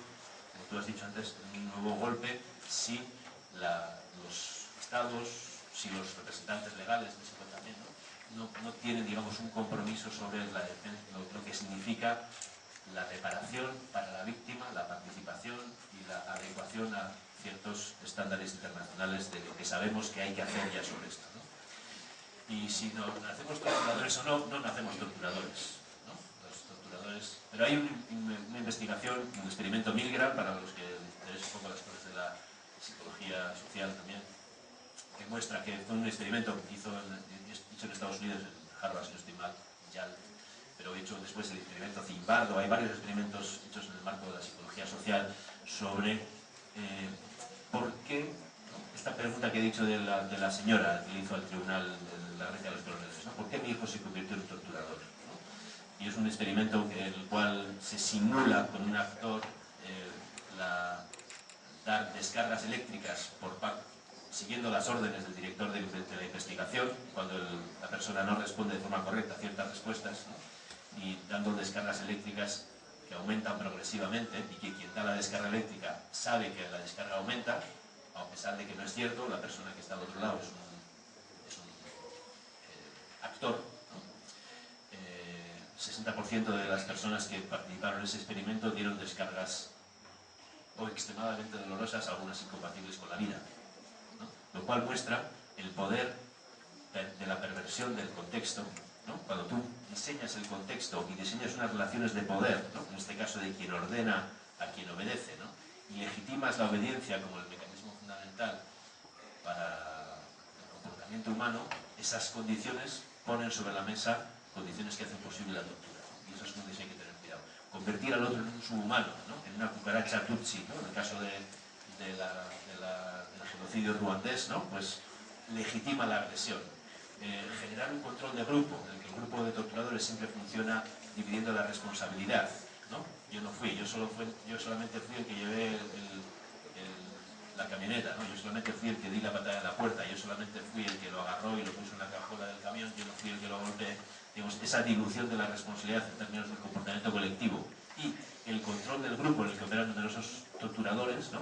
como tú has dicho antes, en un nuevo golpe si los estados, si los representantes legales de ese también, no tienen, digamos, un compromiso sobre lo que significa la reparación para la víctima, la participación y la adecuación a ciertos estándares internacionales de lo que sabemos que hay que hacer ya sobre esto, ¿no? Y si nacemos torturadores o no nacemos torturadores, ¿no? Los torturadores... Pero hay una investigación, un experimento Milgram, para los que les interesa un poco las cosas de la psicología social también, que muestra que fue un experimento que hizo hecho en Estados Unidos, en Harvard, si no estoy mal, en Yale, pero he hecho después el experimento Zimbardo. Hay varios experimentos hechos en el marco de la psicología social sobre por qué, ¿no? Esta pregunta que he dicho de la señora que le hizo al tribunal de la Red de los Coroneles, ¿no? ¿Por qué mi hijo se convirtió en un torturador? ¿No? Y es un experimento en el cual se simula con un actor dar descargas eléctricas siguiendo las órdenes del director de la investigación, cuando la persona no responde de forma correcta a ciertas respuestas, ¿no? Y dando descargas eléctricas que aumentan progresivamente y que quien da la descarga eléctrica sabe que la descarga aumenta, a pesar de que no es cierto, la persona que está al otro lado es un actor, ¿no? 60% de las personas que participaron en ese experimento dieron descargas o extremadamente dolorosas, algunas incompatibles con la vida. lo cual muestra el poder de la perversión del contexto, ¿no? Cuando tú diseñas el contexto y diseñas unas relaciones de poder, ¿no? En este caso de quien ordena a quien obedece, ¿no? Y legitimas la obediencia como el mecanismo fundamental para el comportamiento humano, esas condiciones ponen sobre la mesa condiciones que hacen posible la tortura, ¿no? Y esas condiciones hay que tener cuidado. Convertir al otro en un subhumano, ¿no? En una cucaracha tutsi, ¿no? En el caso del genocidio ruandés, ¿no? Pues legitima la agresión. Generar un control de grupo, en el que el grupo de torturadores siempre funciona dividiendo la responsabilidad, ¿no? Yo no fui, yo solamente fui el que llevé la camioneta, ¿no? Yo solamente fui el que di la patada en la puerta, yo solamente fui el que lo agarró y lo puso en la cajuela del camión, yo no fui el que lo golpeé. Digamos, esa dilución de la responsabilidad en términos del comportamiento colectivo y el control del grupo en el que operan numerosos torturadores, ¿no?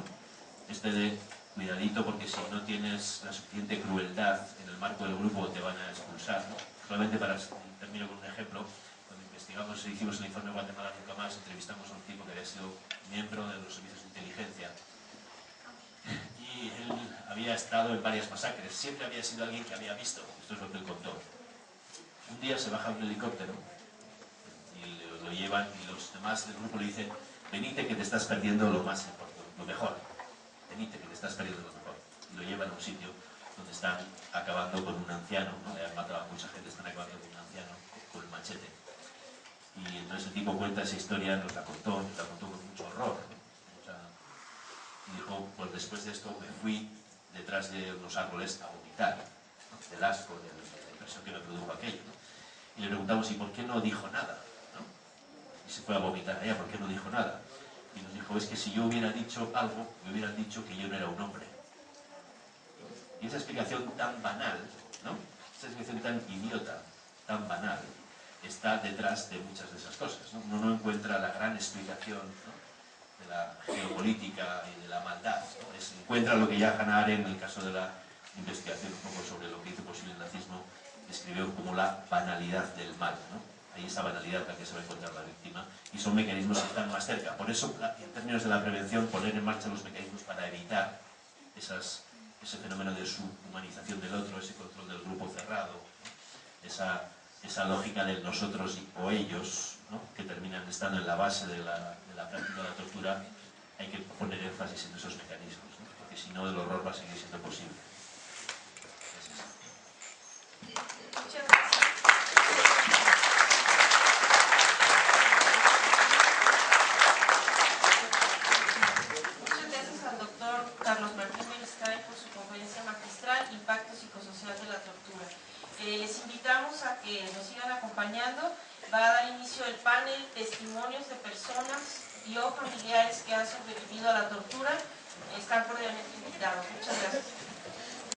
De cuidadito, porque si no tienes la suficiente crueldad en el marco del grupo te van a expulsar, ¿no? Solamente termino con un ejemplo. Cuando investigamos e hicimos el informe Guatemala Nunca Más, entrevistamos a un tipo que había sido miembro de los servicios de inteligencia y él había estado en varias masacres, siempre había sido alguien que había visto, esto es lo que él contó. Un día se baja un helicóptero y lo llevan y los demás del grupo le dicen: venite que te estás perdiendo lo más importante, lo mejor, venite que te estás perdiendo lo mejor. Y lo llevan a un sitio donde están acabando con un anciano, ¿no? Le han matado a mucha gente, están acabando con un anciano con el machete. Y entonces el tipo cuenta esa historia, nos la contó con mucho horror, ¿no? Y dijo: pues después de esto me fui detrás de unos árboles a vomitar, ¿no? Del asco, de la impresión que me produjo aquello, ¿no? Y le preguntamos: ¿y por qué no dijo nada? ¿No? Y se fue a vomitar allá, ¿por qué no dijo nada? Y nos dijo: es que si yo hubiera dicho algo, me hubieran dicho que yo no era un hombre. Y esa explicación tan banal, ¿no? Esa explicación tan idiota, tan banal, está detrás de muchas de esas cosas, ¿no? Uno no encuentra la gran explicación, ¿no? De la geopolítica y de la maldad, ¿no? Encuentra lo que ya Hannah Arendt, en el caso de la investigación un poco sobre lo que hizo posible el nazismo, describió como la banalidad del mal, ¿no? Hay esa banalidad la que se va a encontrar la víctima y son mecanismos que están más cerca. Por eso, en términos de la prevención, poner en marcha los mecanismos para evitar ese fenómeno de subhumanización del otro, ese control del grupo cerrado, ¿no? Esa lógica del nosotros o ellos, ¿no? Que terminan estando en la base de la práctica de la tortura, hay que poner énfasis en esos mecanismos, ¿no? Porque si no el horror va a seguir siendo posible. Muchas gracias. Muchas gracias al doctor Carlos Martín Beristain por su conferencia magistral Impacto Psicosocial de la Tortura. Les invitamos a que nos sigan acompañando. Va a dar inicio el panel Testimonios de personas y o familiares que han sobrevivido a la tortura. Están cordialmente invitados. Muchas gracias.